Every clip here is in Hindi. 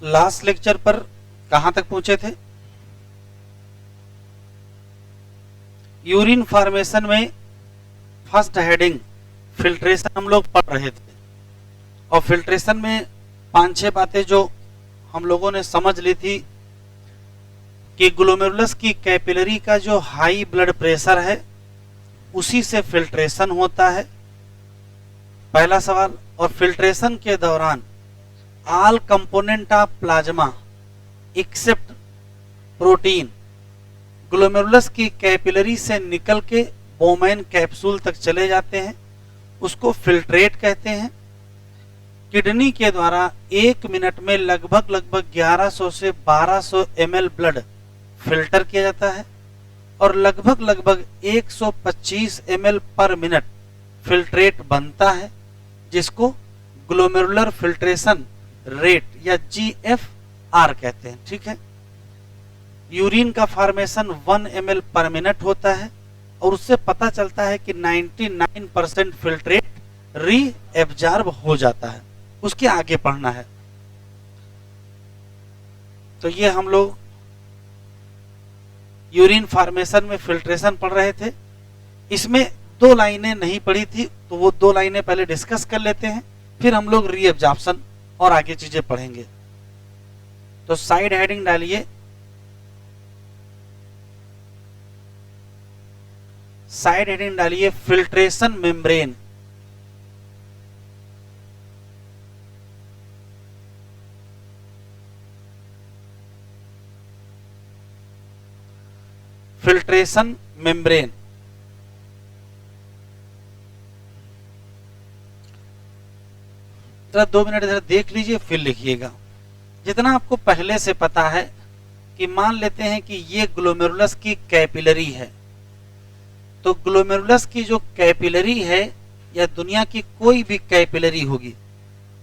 लास्ट लेक्चर पर कहां तक पहुंचे थे? यूरिन फॉर्मेशन में फर्स्ट हेडिंग फिल्ट्रेशन हम लोग पढ़ रहे थे, और फिल्ट्रेशन में 5-6 बातें जो हम लोगों ने समझ ली थी कि ग्लोमेरुलस की कैपिलरी का जो हाई ब्लड प्रेशर है उसी से फिल्ट्रेशन होता है, पहला सवाल। और फिल्ट्रेशन के दौरान all component of plasma except protein glomerulus की कैपिलरी से निकल के बोमेन कैप्सूल तक चले जाते हैं, उसको फिल्ट्रेट कहते हैं। किडनी के द्वारा 1 मिनट में लगभग 1100 से 1200 ml ब्लड फिल्टर किया जाता है, और लगभग 125 ml पर मिनट फिल्ट्रेट बनता है, जिसको ग्लोमेरुलर फिल्ट्रेशन रेट या GFR कहते हैं। ठीक है, यूरिन का फॉर्मेशन 1 ml पर मिनट होता है, और उससे पता चलता है कि 99% फिल्ट्रेट री एब्जॉर्ब हो जाता है। उसके आगे पढ़ना है। तो ये हम लोग यूरिन फॉर्मेशन में फिल्ट्रेशन पढ़ रहे थे। इसमें 2 लाइनें नहीं पढ़ी थी, तो वो 2 लाइनें पहले डिस्कस कर लेते हैं, फिर हम लोग री एब्जॉर्प्शन और आगे चीजें पढ़ेंगे। तो साइड हेडिंग डालिए, साइड हेडिंग डालिए फिल्ट्रेशन मेम्ब्रेन। Filtration membrane. जरा 2 मिनट इधर देख लीजिए, फिर लिखिएगा। जितना आपको पहले से पता है कि मान लेते हैं कि ये ग्लोमेरुलस की कैपिलरी है, तो ग्लोमेरुलस की जो कैपिलरी है या दुनिया की कोई भी कैपिलरी होगी,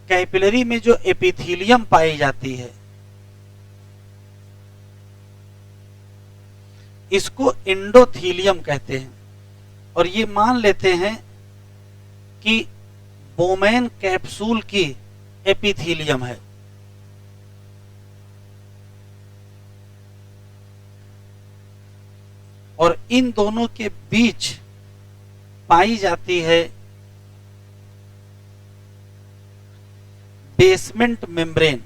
कैपिलरी में जो एपिथेलियम पाई जाती है इसको एंडोथेलियम कहते हैं। और ये मान लेते हैं कि बोमेन कैप्सूल की एपिथेलियम है। और इन दोनों के बीच पाई जाती है बेसमेंट मेम्ब्रेन।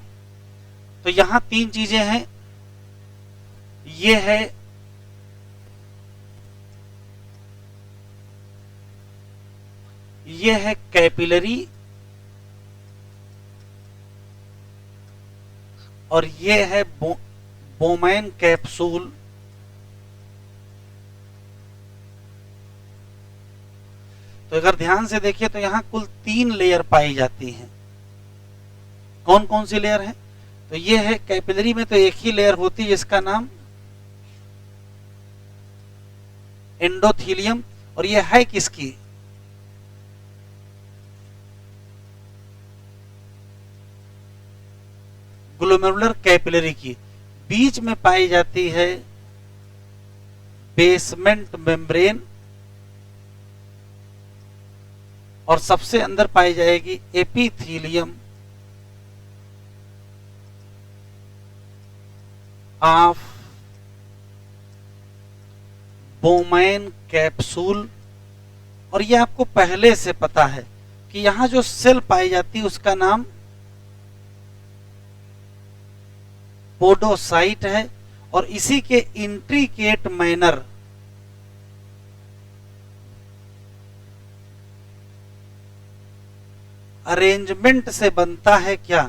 तो यहां 3 चीजें हैं, ये है कैपिलरी, और ये है बोमेन कैप्सूल। तो अगर ध्यान से देखिए तो यहां कुल 3 लेयर पाई जाती हैं। कौन कौन सी लेयर है? तो ये है कैपिलरी में तो एक ही लेयर होती है जिसका नाम एंडोथेलियम, और ये है किसकी? ग्लोमेरुलर कैपिलरी की। बीच में पाई जाती है बेसमेंट मेम्ब्रेन, और सबसे अंदर पाई जाएगी एपिथेलियम ऑफ बोमेन कैप्सूल। और यह आपको पहले से पता है कि यहां जो सेल पाई जाती है उसका नाम पोडोसाइट है, और इसी के इंट्रिकेट मैनर अरेंजमेंट से बनता है क्या?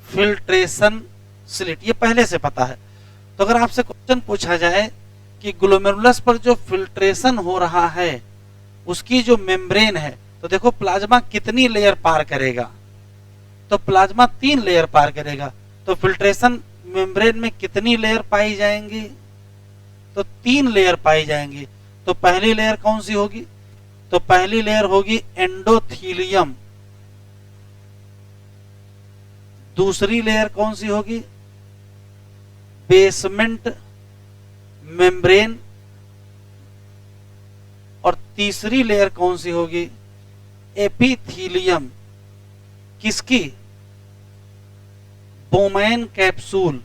Filtration slit. ये पहले से पता है। तो अगर आपसे क्वेश्चन पूछा जाए कि ग्लोमेरुलस पर जो फिल्ट्रेशन हो रहा है उसकी जो मेम्ब्रेन है, तो देखो प्लाज्मा कितनी लेयर पार करेगा? तो प्लाज्मा 3 लेयर पार करेगा। तो फिल्ट्रेशन मेम्ब्रेन में कितनी लेयर पाई जाएंगी? तो 3 लेयर पाई जाएंगी। तो पहली लेयर कौन सी होगी? तो पहली लेयर होगी एंडोथेलियम। दूसरी लेयर कौन सी होगी? Basement membrane. और तीसरी लेयर कौन सी होगी? एपिथेलियम। किसकी? Bowman capsule.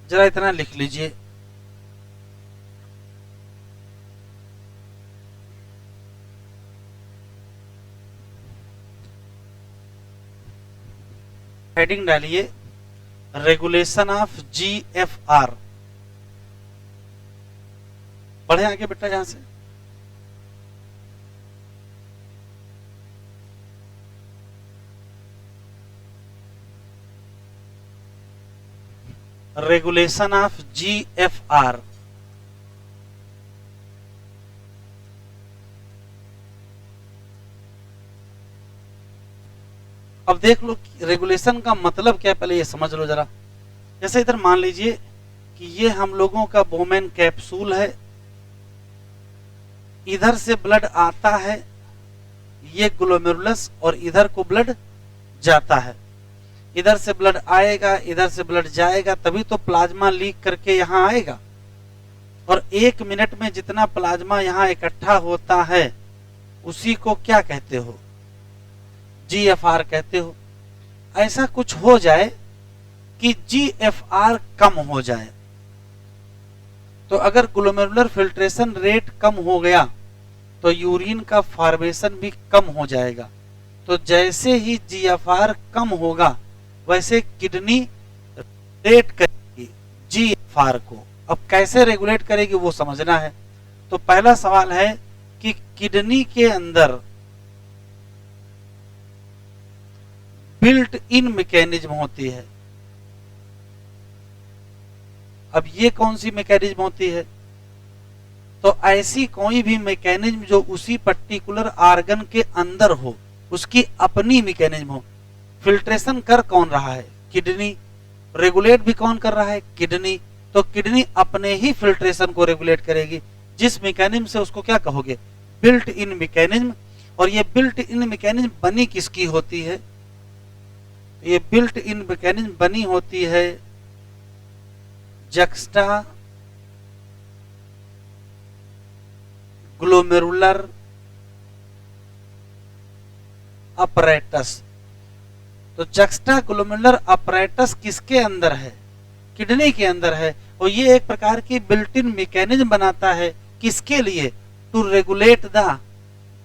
जरा इतना लिख लीजिए, हेडिंग डालिए रेगुलेशन ऑफ जीएफआर। पढ़े आगे बेटा यहां से। Regulation of GFR. अब देख लो रेगुलेशन का मतलब क्या, पहले ये समझ लो जरा। जैसे इधर मान लीजिए कि ये हम लोगों का बोमैन कैप्सूल है, इधर से ब्लड आता है, ये ग्लोमेरुलस, और इधर को ब्लड जाता है। इधर से ब्लड आएगा, इधर से ब्लड जाएगा, तभी तो प्लाज्मा लीक करके यहां आएगा। और 1 मिनट में जितना प्लाज्मा यहां इकट्ठा होता है उसी को क्या कहते हो? जीएफआर कहते हो। ऐसा कुछ हो जाए कि जीएफआर कम हो जाए, तो अगर ग्लोमेरुलर फिल्ट्रेशन रेट कम हो गया तो यूरिन का फॉर्मेशन भी कम हो जाएगा। तो जैसे ही जीएफआर कम होगा वैसे किडनी रेट करेगी जीएफआर को। अब कैसे रेगुलेट करेगी वो समझना है। तो पहला सवाल है कि किडनी के अंदर बिल्ट इन मैकेनिज्म होती है। अब ये कौन सी मैकेनिज्म होती है? तो ऐसी कोई भी मैकेनिज्म जो उसी पर्टिकुलर आर्गन के अंदर हो, उसकी अपनी मैकेनिज्म हो। फिल्ट्रेशन कर कौन रहा है? किडनी। रेगुलेट भी कौन कर रहा है? किडनी। तो किडनी अपने ही फिल्ट्रेशन को रेगुलेट करेगी। जिस मैकेनिज्म से उसको क्या कहोगे? Built in mechanism. और ये बिल्ट इन मैकेनिज्म बनी किसकी होती है? ये बिल्ट इन मैकेनिज्म बनी होती है जक्स्टा ग्लोमेरुलर अपरेटस। तो जक्स्टा ग्लोमेरुलर अपरेटस किसके अंदर है? किडनी के अंदर है। और ये एक प्रकार की बिल्ट इन मैकेनिज्म बनाता है, किसके लिए? To regulate the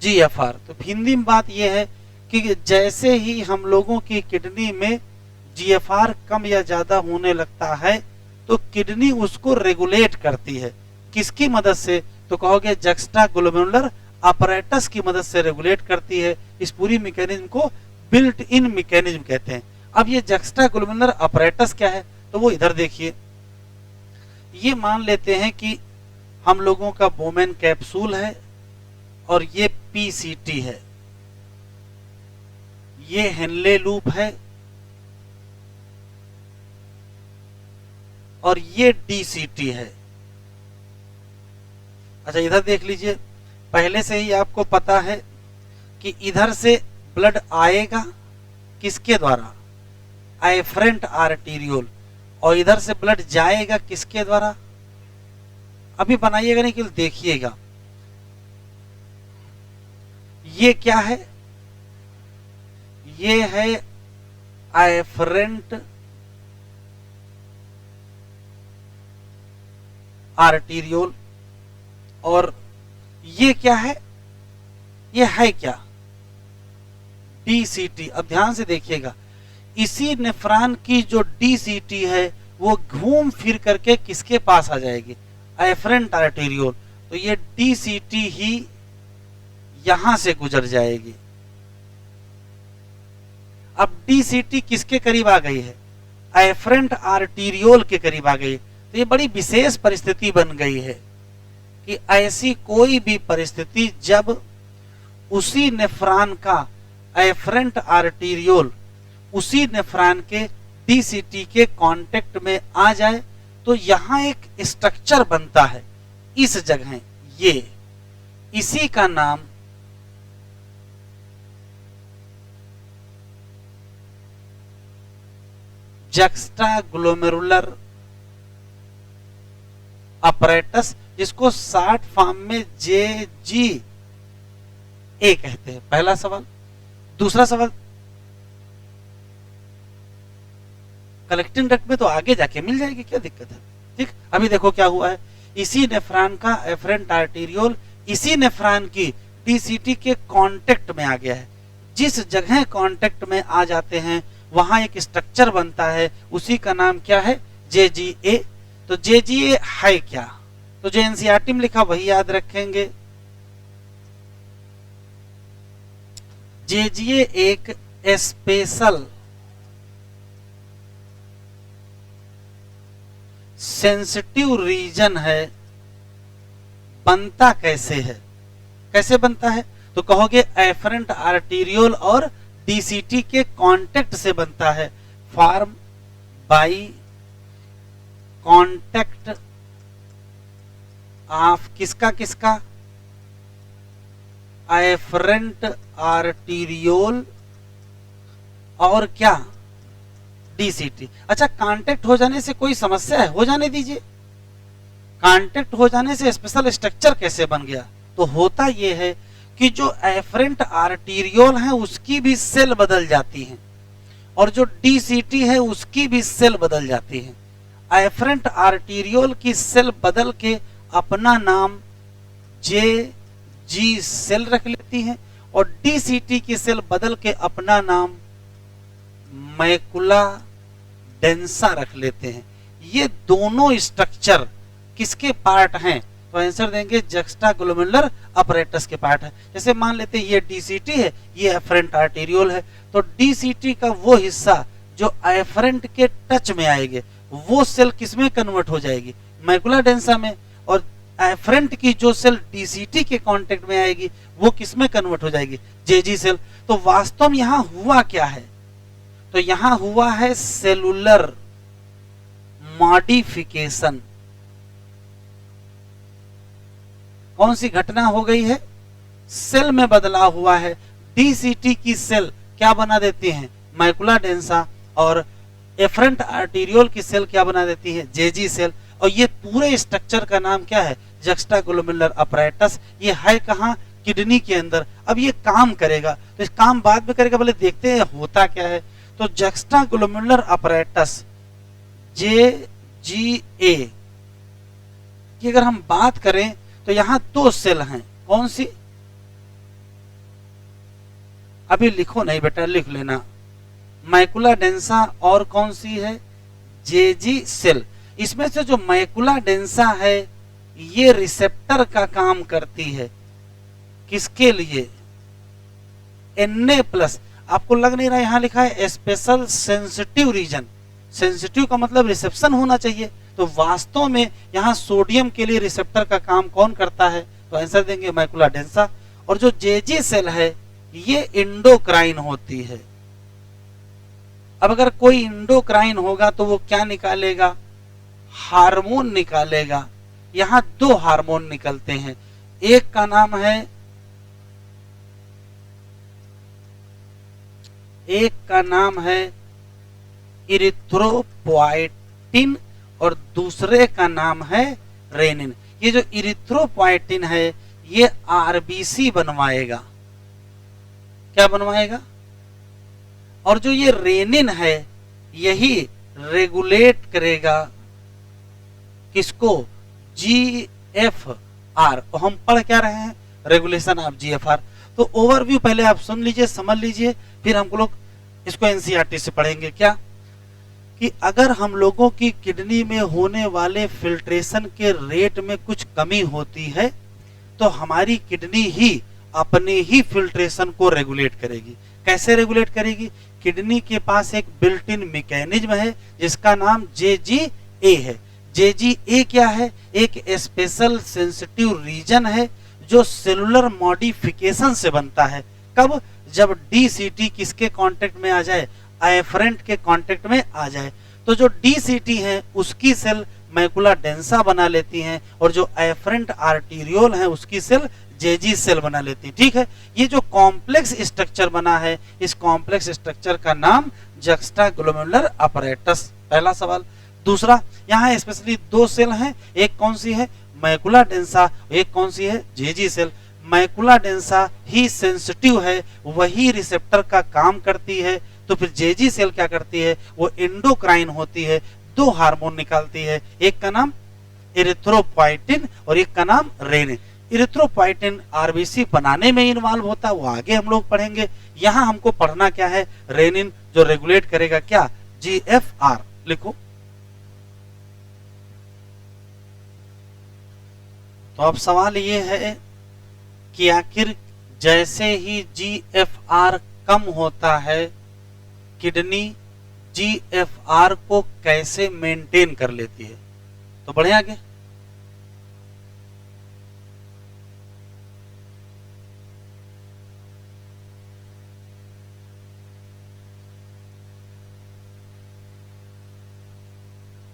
GFR. तो हिंदी में बात यह है कि जैसे ही हम लोगों की किडनी में जीएफआर कम या ज्यादा होने लगता है तो किडनी उसको रेगुलेट करती है। किसकी मदद से? तो कहोगे जक्स्टा ग्लोमेरुलर अपरेटस की मदद से रेगुलेट करती है। इस पूरी मैकेनिज्म को बिल्ट इन मैकेनिज्म कहते हैं। अब ये जक्स्टा ग्लोमेरुलर अपरेटस क्या है? तो वो इधर देखिए, ये मान लेते हैं कि हम लोगों का बोमैन कैप्सूल है और ये पीसीटी है, ये हेनले लूप है और ये डीसीटी है। अच्छा इधर देख लीजिए, पहले से ही आपको पता है कि इधर से ब्लड आएगा किसके द्वारा? Afferent arteriole. और इधर से ब्लड जाएगा किसके द्वारा? अभी बनाइएगा नहीं, केवल देखिएगा। ये क्या है? ये है एफरेंट आर्टीरियोल। और ये क्या है? ये है क्या? डीसीटी। अब ध्यान से देखिएगा, इसी नेफ्रॉन की जो डीसीटी है वो घूम फिर करके किसके पास आ जाएगी? Efferent arteriole. तो ये डीसीटी ही यहां से गुजर जाएगी। अब डीसीटी किसके करीब आ गई है? एफरेंट आर्टीरियोल के करीब आ गई। तो ये बड़ी विशेष परिस्थिति बन गई है कि ऐसी कोई भी परिस्थिति जब उसी नेफ्रॉन का एफरेंट आर्टीरियोल उसी नेफ्रॉन के डीसीटी के कांटेक्ट में आ जाए तो यहां एक स्ट्रक्चर बनता है इस जगह, ये इसी का नाम जक्स्टा ग्लोमेरुलर अपरेटस, जिसको शॉर्ट फॉर्म में जेजी ए कहते हैं, पहला सवाल। दूसरा सवाल, कलेक्टिंग डक्ट में तो आगे जाके मिल जाएगी, क्या दिक्कत है। ठीक, अभी देखो क्या हुआ है, इसी नेफ्रॉन का एफरेंट आर्टेरियोल इसी नेफ्रॉन की डीसीटी के कांटेक्ट में आ गया है। जिस जगह कांटेक्ट में आ जाते हैं वहां एक स्ट्रक्चर बनता है, उसी का नाम क्या है, जेजीए। तो जेजीए है क्या, तो जो एनसीईआरटी में लिखा वही याद रखेंगे। जेजीए एक स्पेशल सेंसिटिव रीजन है। बनता कैसे है, कैसे बनता है, तो कहोगे एफरेंट आर्टीरियोल और डीसीटी के कांटेक्ट से बनता है। फॉर्म बाई कांटेक्ट ऑफ किसका किसका, एफरेंट आर्टीरियोल और क्या, डीसीटी। अच्छा, कांटेक्ट हो जाने से कोई समस्या है, हो जाने दीजिए। कांटेक्ट हो जाने से स्पेशल स्ट्रक्चर कैसे बन गया, तो होता यह है कि जो एफरेंट आर्टीरियोल है उसकी भी सेल बदल जाती हैं और जो डीसीटी है उसकी भी सेल बदल जाती है। एफरेंट आर्टीरियोल की सेल बदल के अपना नाम जे जी सेल रख लेती है और डीसीटी की सेल बदल के अपना नाम मैकुला डेंसा रख लेते हैं। ये दोनों स्ट्रक्चर किसके पार्ट हैं, तो आंसर देंगे जक्स्टाग्लोमेरुलर अपरेटस के पार्ट है। जैसे मान लेते हैं ये डीसीटी है, ये एफरेंट आर्टेरियोल है, तो डीसीटी का वो हिस्सा जो एफरेंट के टच में आएंगे वो सेल किसमें कन्वर्ट हो जाएगी, मैकुला डेंसा में, और एफरेंट की जो सेल डीसीटी के कांटेक्ट में आएगी वो किसमें कन्वर्ट हो जाएगी, जेजी सेल। तो वास्तव में यहां हुआ क्या है, तो यहां हुआ है सेलुलर मॉडिफिकेशन। कौन सी घटना हो गई है, सेल में बदलाव हुआ है। डीसीटी की सेल क्या बना देती हैं, मैकुला डेंसा, और एफरेंट आर्टीरियोल की सेल क्या बना देती है, जेजी सेल। और ये पूरे स्ट्रक्चर का नाम क्या है, जक्स्टाग्लोमेरुलर अपरेटस। ये है कहां, किडनी के अंदर। अब ये काम करेगा, तो इस काम बाद में करेगा, पहले देखते हैं होता क्या है। तो जक्स्टाग्लोमेरुलर अपरेटस जेजीए की अगर हम बात करें तो यहां दो सेल हैं, कौन सी, अभी लिखो नहीं बेटा, लिख लेना, मैकुला डेंसा और कौन सी है, जेजी सेल। इसमें से जो मैकुला डेंसा है ये रिसेप्टर का काम करती है, किसके लिए, Na+। आपको लग नहीं रहा, यहां लिखा है स्पेशल सेंसिटिव रीजन। सेंसिटिव का मतलब रिसेप्शन होना चाहिए, तो वास्तव में यहां सोडियम के लिए रिसेप्टर का काम कौन करता है, तो आंसर देंगे मैकुला डेंसा। और जो जेजी सेल है ये इंडोक्राइन होती है। अब अगर कोई इंडोक्राइन होगा तो वो क्या निकालेगा, हार्मोन निकालेगा। यहां दो हार्मोन निकलते हैं, एक का नाम है, एक का नाम है इरिथ्रोपोएटिन और दूसरे का नाम है रेनिन। ये जो इरिथ्रोपोएटिन है ये आरबीसी बनवाएगा, क्या बनवाएगा, और जो ये रेनिन है यही रेगुलेट करेगा किसको, जीएफआर। और हम पढ़ क्या रहे हैं, रेगुलेशन ऑफ जीएफआर। तो ओवरव्यू पहले आप सुन लीजिए, समझ लीजिए, फिर हम लोग इसको एनसीईआरटी से पढ़ेंगे। क्या कि अगर हम लोगों की किडनी में होने वाले फिल्ट्रेशन के रेट में कुछ कमी होती है तो हमारी किडनी ही अपने ही फिल्ट्रेशन को रेगुलेट करेगी। कैसे रेगुलेट करेगी, किडनी के पास एक बिल्ट इन मैकेनिज्म है जिसका नाम जेजीए है। जेजीए क्या है, एक स्पेशल सेंसिटिव रीजन है जो सेलुलर मॉडिफिकेशन से बनता है। कब, जब डीसीटी किसके कांटेक्ट में आ जाए, एफरेंट के कांटेक्ट में आ जाए। तो जो डीसीटी है उसकी सेल मैकुला डेंसा बना लेती हैं और जो एफरेंट आर्टीरियोल है उसकी सेल जेजी सेल बना लेती है। ठीक है, ये जो कॉम्प्लेक्स स्ट्रक्चर बना है इस कॉम्प्लेक्स स्ट्रक्चर का नाम जक्स्टाग्लोमेरुलर अपरेटस। पहला सवाल। दूसरा, यहाँ स्पेशली दो सेल हैं, एक कौन सी है, मैकुला डेंसा, एक कौन सी है, जेजी सेल। मैकुला डेंसा ही सेंसिटिव है, वही रिसेप्टर का काम करती है। तो फिर जेजी सेल क्या करती है, वो एंडोक्राइन होती है, दो हार्मोन निकालती है, एक का नाम इरिथ्रोपोइटिन और एक का नाम रेनिन। इरिथ्रोपोइटिन आरबीसी बनाने में इन्वॉल्व होता है, वो आगे हम लोग पढ़ेंगे। यहां हमको पढ़ना क्या है, रेनिन जो रेगुलेट करेगा क्या, जीएफआर। लिखो। तो अब सवाल ये है कि आखिर जैसे ही जीएफआर कम होता है, किडनी जीएफआर को कैसे मेंटेन कर लेती है। तो बढ़े आगे।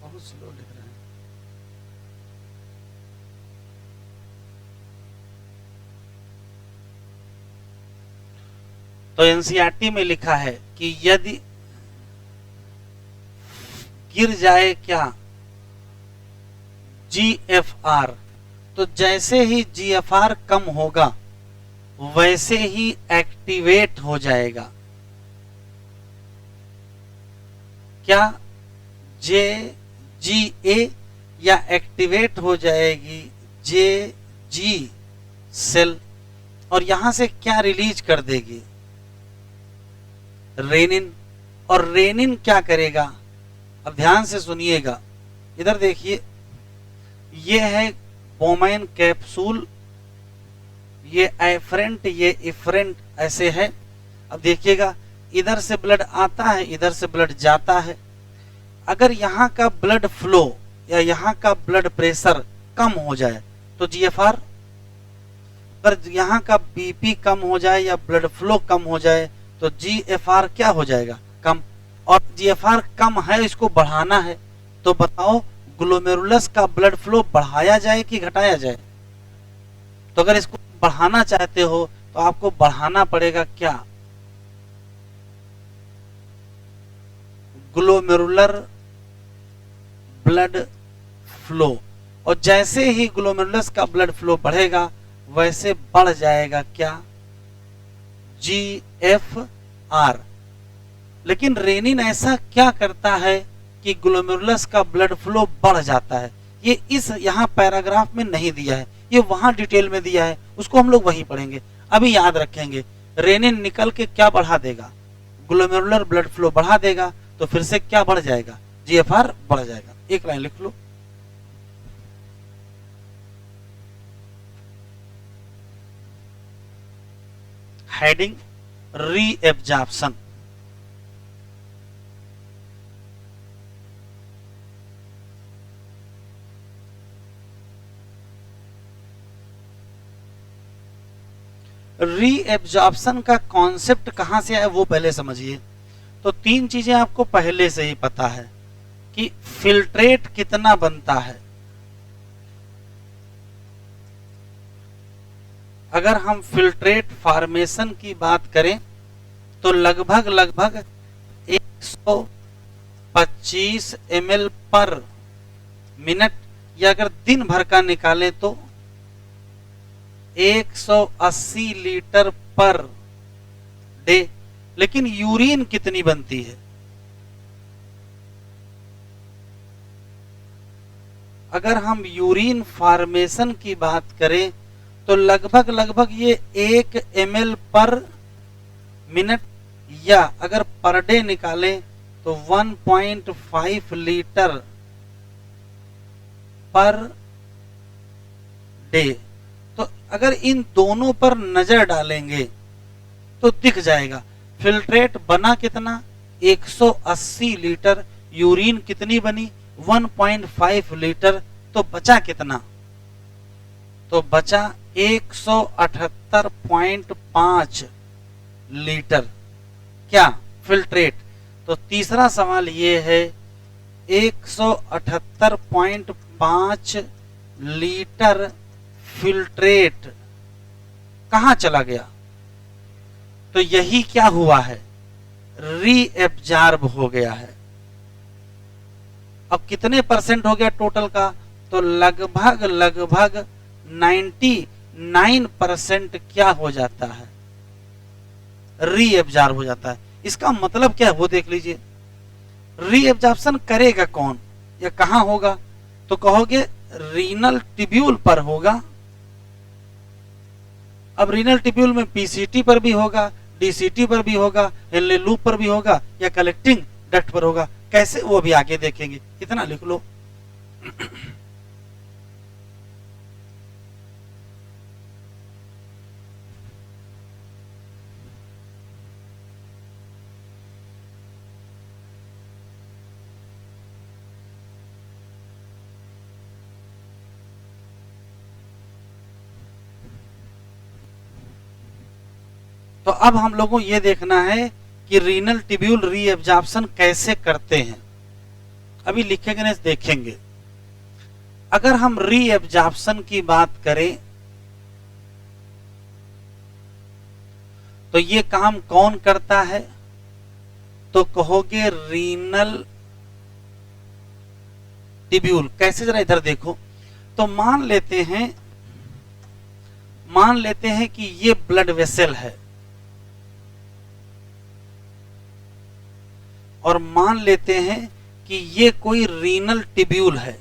बहुत स्लो लिख रहे हैं। तो एनसीईआरटी में लिखा है कि यदि गिर जाए क्या, जीएफआर, तो जैसे ही जीएफआर कम होगा वैसे ही एक्टिवेट हो जाएगा क्या, जे जी ए, या एक्टिवेट हो जाएगी जे जी सेल, और यहां से क्या रिलीज कर देगी, रेनिन। और रेनिन क्या करेगा, अब ध्यान से सुनिएगा, इधर देखिए, ये है बोमैन कैप्सूल, ये एफरेंट, ये इफरेंट, ऐसे है। अब देखिएगा, इधर से ब्लड आता है, इधर से ब्लड जाता है। अगर यहाँ का ब्लड फ्लो या यहाँ का ब्लड प्रेशर कम हो जाए तो जीएफआर, अगर यहाँ का बीपी कम हो जाए या ब्लड फ्लो कम हो जाए तो जीएफआर क्या हो जाएगा, कम। और जीएफआर कम है, इसको बढ़ाना है, तो बताओ ग्लोमेरुलस का ब्लड फ्लो बढ़ाया जाए कि घटाया जाए। तो अगर इसको बढ़ाना चाहते हो तो आपको बढ़ाना पड़ेगा क्या, ग्लोमेरुलर ब्लड फ्लो। और जैसे ही ग्लोमेरुलस का ब्लड फ्लो बढ़ेगा वैसे बढ़ जाएगा क्या, जीएफआर। लेकिन रेनिन ऐसा क्या करता है कि ग्लोमेरुलस का ब्लड फ्लो बढ़ जाता है, ये इस यहाँ पैराग्राफ में नहीं दिया है, ये वहां डिटेल में दिया है, उसको हम लोग वहीं पढ़ेंगे। अभी याद रखेंगे, रेनिन निकल के क्या बढ़ा देगा, ग्लोमेरुलर ब्लड फ्लो बढ़ा देगा, तो फिर से क्या बढ़ जाएगा, जीएफआर बढ़ जाएगा। एक लाइन लिख लो। Heading reabsorption. रीएब्जॉर्प्शन का कॉन्सेप्ट कहां से आया वो पहले समझिए। तो तीन चीजें आपको पहले से ही पता है कि फिल्ट्रेट कितना बनता है। अगर हम फिल्ट्रेट फॉर्मेशन की बात करें तो लगभग 125 ml पर मिनट, या अगर दिन भर का निकालें तो 180 लीटर पर डे। लेकिन यूरिन कितनी बनती है, अगर हम यूरिन फॉर्मेशन की बात करें तो लगभग ये 1 ml पर मिनट, या अगर पर डे निकालें तो 1.5 लीटर पर डे। तो अगर इन दोनों पर नजर डालेंगे तो दिख जाएगा फिल्ट्रेट बना कितना, 180 लीटर, यूरिन कितनी बनी, 1.5 लीटर, तो बचा कितना, तो बचा 178.5 लीटर क्या, फिल्ट्रेट। तो तीसरा सवाल ये है 178.5 लीटर फिल्ट्रेट कहां चला गया, तो यही क्या हुआ है, रीएब्जॉर्ब हो गया है। अब कितने परसेंट हो गया टोटल का, तो लगभग 90 9% क्या हो जाता है, रीएब्जॉर्ब हो जाता है। इसका मतलब क्या है वो देख लीजिए। रीएब्जॉर्प्शन करेगा कौन या कहां होगा, तो कहोगे रीनल ट्यूब्यूल पर होगा। अब रीनल ट्यूब्यूल में पीसीटी पर भी होगा, डीसीटी पर भी होगा, हेनले लूप पर भी होगा, या कलेक्टिंग डक्ट पर होगा। कैसे वो भी आगे देखेंगे, इतना लिख लो। तो अब हम लोगों को ये देखना है कि रीनल ट्यूब्यूल रीएब्जॉर्प्शन कैसे करते हैं। अभी लिखेंगे नहीं, देखेंगे। अगर हम रीएब्जॉर्प्शन की बात करें तो ये काम कौन करता है, तो कहोगे रीनल ट्यूब्यूल। कैसे, जरा इधर देखो। तो मान लेते हैं कि ये ब्लड वेसल है, और मान लेते हैं कि ये कोई रीनल ट्यूब्यूल है।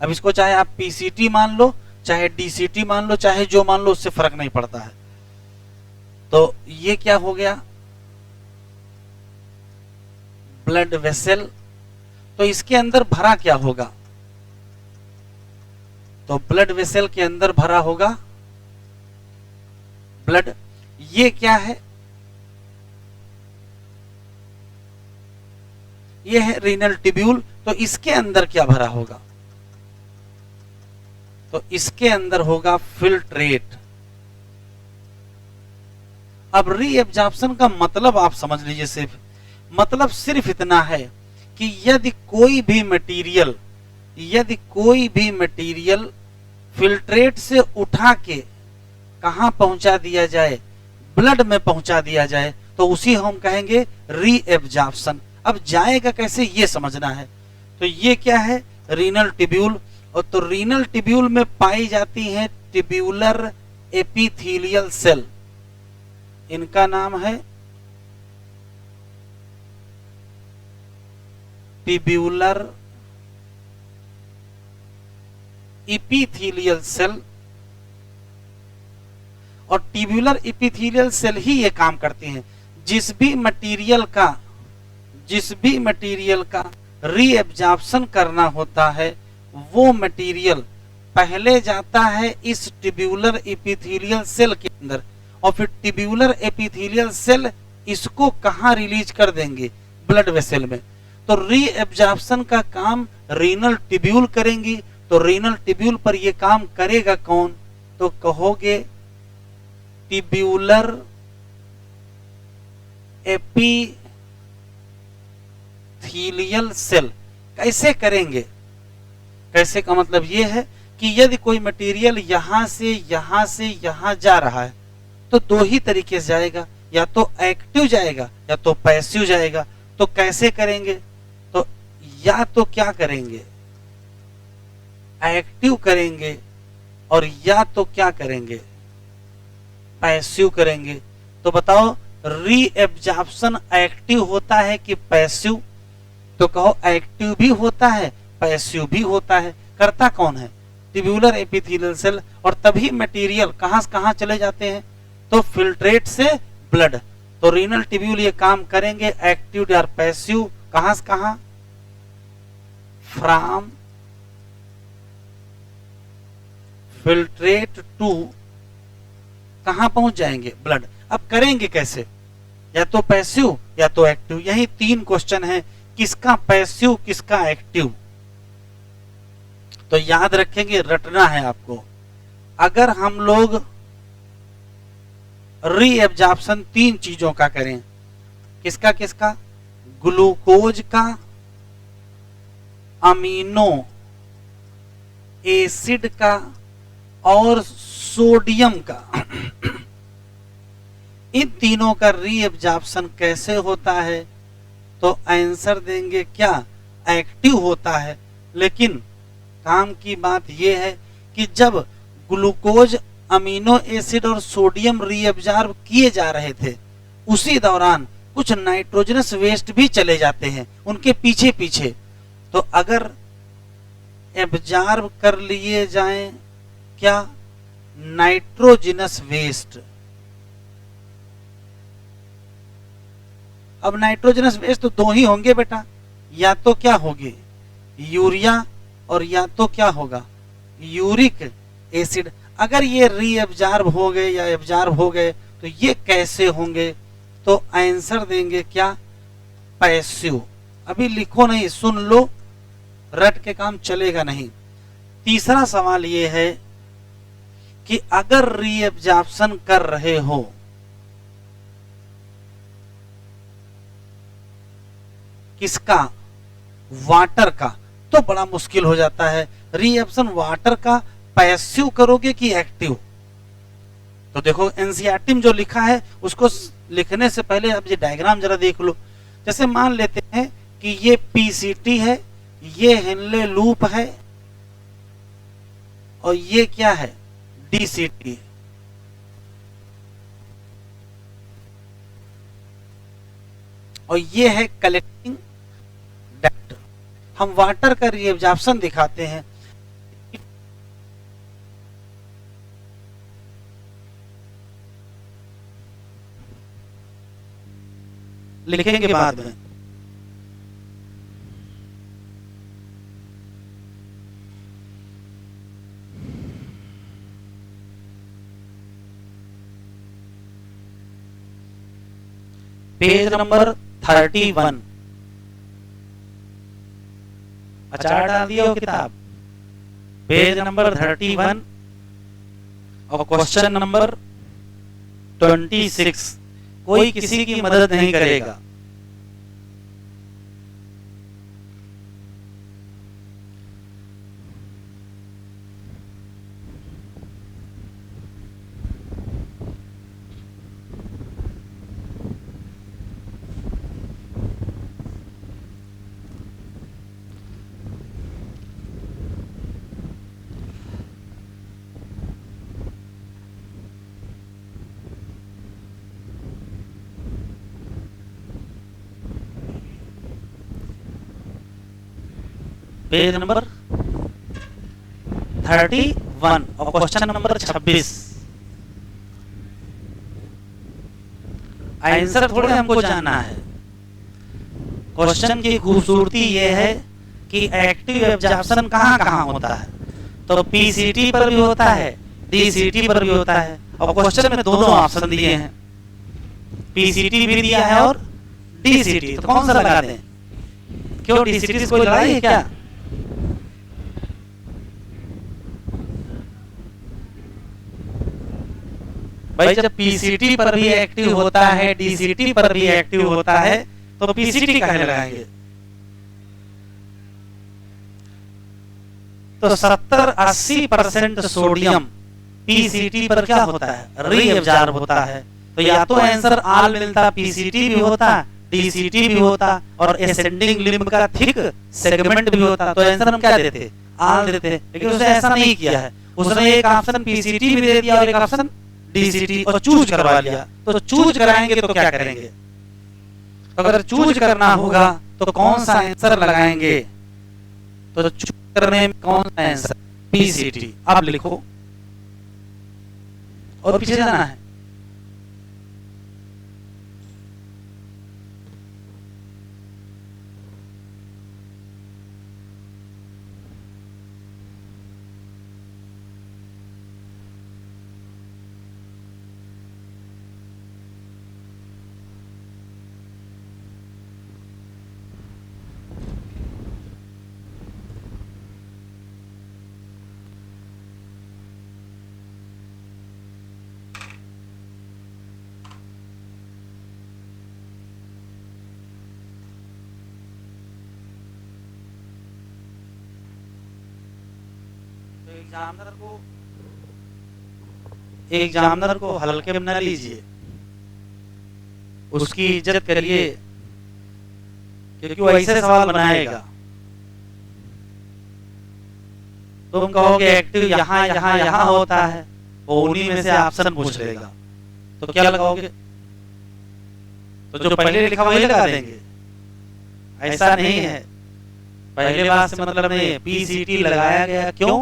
अब इसको चाहे आप पीसीटी मान लो, चाहे डीसीटी मान लो, चाहे जो मान लो, उससे फर्क नहीं पड़ता है। तो ये क्या हो गया, ब्लड वेसल। तो इसके अंदर भरा क्या होगा, तो ब्लड वेसल के अंदर भरा होगा ब्लड। ये क्या है, ये है रीनल ट्यूब्यूल। तो इसके अंदर क्या भरा होगा, तो इसके अंदर होगा फिल्ट्रेट। अब रीएब्जॉर्प्शन का मतलब आप समझ लीजिए, सिर्फ इतना है कि यदि कोई भी मटेरियल फिल्ट्रेट से उठा के कहां पहुंचा दिया जाए, ब्लड में पहुंचा दिया जाए, तो उसी हम कहेंगे रीएब्जॉर्प्शन। अब जाएगा कैसे ये समझना है। तो ये क्या है, रीनल ट्यूब्यूल। और तो रीनल ट्यूब्यूल में पाई जाती है ट्यूब्यूलर एपिथेलियल सेल। इनका नाम है ट्यूब्यूलर एपिथेलियल सेल। और ट्यूब्यूलर एपिथेलियल सेल ही ये काम करते हैं। जिस भी मटेरियल का रीएब्जॉर्प्शन करना होता है, वो मटेरियल पहले जाता है इस ट्यूब्यूलर एपिथेलियल सेल के अंदर, और फिर ट्यूब्यूलर एपिथेलियल सेल इसको कहां रिलीज कर देंगे, ब्लड वेसल में। तो रीएब्जॉर्प्शन का काम रीनल ट्यूब्यूल करेंगी। तो रीनल ट्यूब्यूल पर यह काम करेगा कौन, तो कहोगे ट्यूब्यूलर एपिथेलियल सेल। कैसे करेंगे, कैसे का मतलब यह है कि यदि कोई मटेरियल यहां से यहां जा रहा है, तो दो ही तरीके से जाएगा, या तो एक्टिव जाएगा या तो पैसिव जाएगा। तो कैसे करेंगे, तो या तो क्या करेंगे, एक्टिव करेंगे, और या तो क्या करेंगे, पैसिव करेंगे। तो बताओ रीएब्जॉर्प्शन एक्टिव होता है कि पैसिव, तो कहो एक्टिव भी होता है, पैसिव भी होता है। करता कौन है, ट्यूब्यूलर एपिथेलियल सेल। और तभी मटेरियल कहां से कहां चले जाते हैं, तो फिल्ट्रेट से ब्लड। तो रीनल ट्यूब्यूल ये काम करेंगे एक्टिव या पैसिव, कहां से कहां, फ्रॉम फिल्ट्रेट टू, कहां पहुंच जाएंगे, ब्लड। अब करेंगे कैसे, या तो पैसिव या तो एक्टिव। यही तीन क्वेश्चन है, किसका पैसिव किसका एक्टिव। तो याद रखेंगे, रटना है आपको। अगर हम लोग रीएब्जॉर्प्शन तीन चीजों का करें, किसका किसका, ग्लूकोज का, अमीनो एसिड का, और सोडियम का। इन तीनों का रीएब्जॉर्प्शन कैसे होता है, तो आंसर देंगे क्या, एक्टिव होता है। लेकिन काम की बात यह है कि जब ग्लूकोज, अमीनो एसिड और सोडियम रीअब्जॉर्ब किए जा रहे थे, उसी दौरान कुछ नाइट्रोजनस वेस्ट भी चले जाते हैं उनके पीछे पीछे। तो अगर एब्जॉर्ब कर लिए जाएं क्या नाइट्रोजनस वेस्ट, अब नाइट्रोजनस वेस्ट तो दो ही होंगे बेटा, या तो क्या होगी यूरिया और या तो क्या होगा यूरिक एसिड। अगर ये रीअब्जॉर्ब हो गए या एब्जॉर्ब हो गए तो ये कैसे होंगे, तो आंसर देंगे क्या पैसिव। अभी लिखो नहीं, सुन लो, रट के काम चलेगा नहीं। तीसरा सवाल ये है कि अगर रीअब्जॉर्प्शन कर रहे हो किसका, वाटर का, तो बड़ा मुश्किल हो जाता है। रीएब्जॉर्प्शन वाटर का पैसिव करोगे कि एक्टिव, तो देखो एनसीईआरटी में जो लिखा है उसको लिखने से पहले अब ये डायग्राम जरा देख लो। जैसे मान लेते हैं कि ये पीसीटी है, ये हेनले लूप है और ये क्या है डीसीटी, और ये है कलेक्टिंग डक्ट। हम वाटर का रीअब्जॉर्प्शन दिखाते हैं। लिखेंगे बाद में। Page number 31। अचार डाल दिया हो किताब, पेज नंबर 31 और क्वेश्चन नंबर 26। कोई किसी की मदद नहीं करेगा। पेज नंबर 31 और क्वेश्चन नंबर 26। आंसर थोड़े हमको जानना है। क्वेश्चन की खूबसूरती यह है कि एक्टिव एब्जॉर्प्शन कहाँ कहाँ होता है, तो पीसीटी पर भी होता है, डीसीटी पर भी होता है। और क्वेश्चन में दोनों ऑप्शन दिए हैं, पीसीटी भी दिया है और डीसीटी, तो कौन सा लगा दें? क्यों डीसीटी से कोई लड़ाई है क्या? भाई जब पीसीटी पर भी एक्टिव होता है, डीसीटी पर भी एक्टिव होता है, तो पीसीटी काहे लगाएंगे? तो 70-80% सोडियम पीसीटी पर क्या होता है, रीअब्जॉर्ब होता है। तो या तो आंसर आल मिलता, पीसीटी भी होता, डीसीटी भी होता और एसेंडिंग लिम्ब का थिक सेगमेंट भी होता, तो आंसर हम क्या देते, आल देते। लेकिन उसने ऐसा नहीं किया है, उसने एक ऑप्शन पीसीटी भी दे दिया और एक ऑप्शन डीसीटी, और चूज करवा लिया। तो चूज कराएंगे तो क्या करेंगे, अगर चूज करना होगा तो कौन सा आंसर लगाएंगे, तो चूज करने में कौन सा आंसर, पीसीटी। अब लिखो और पीछे जाना है। एग्जामिनर को हल्के में न लीजिए, उसकी इज्जत करिए, क्योंकि वो ऐसे सवाल बनाएगा। तुम कहोगे एक्टिव यहाँ यहाँ यहाँ होता है, वो उन्हीं में से ऑप्शन पूछ लेगा, तो क्या लगाओगे? तो जो पहले लिखा वही लगा देंगे। ऐसा नहीं है, पहले बात से मतलब नहीं है, पीसीटी लगाया गया क्यों?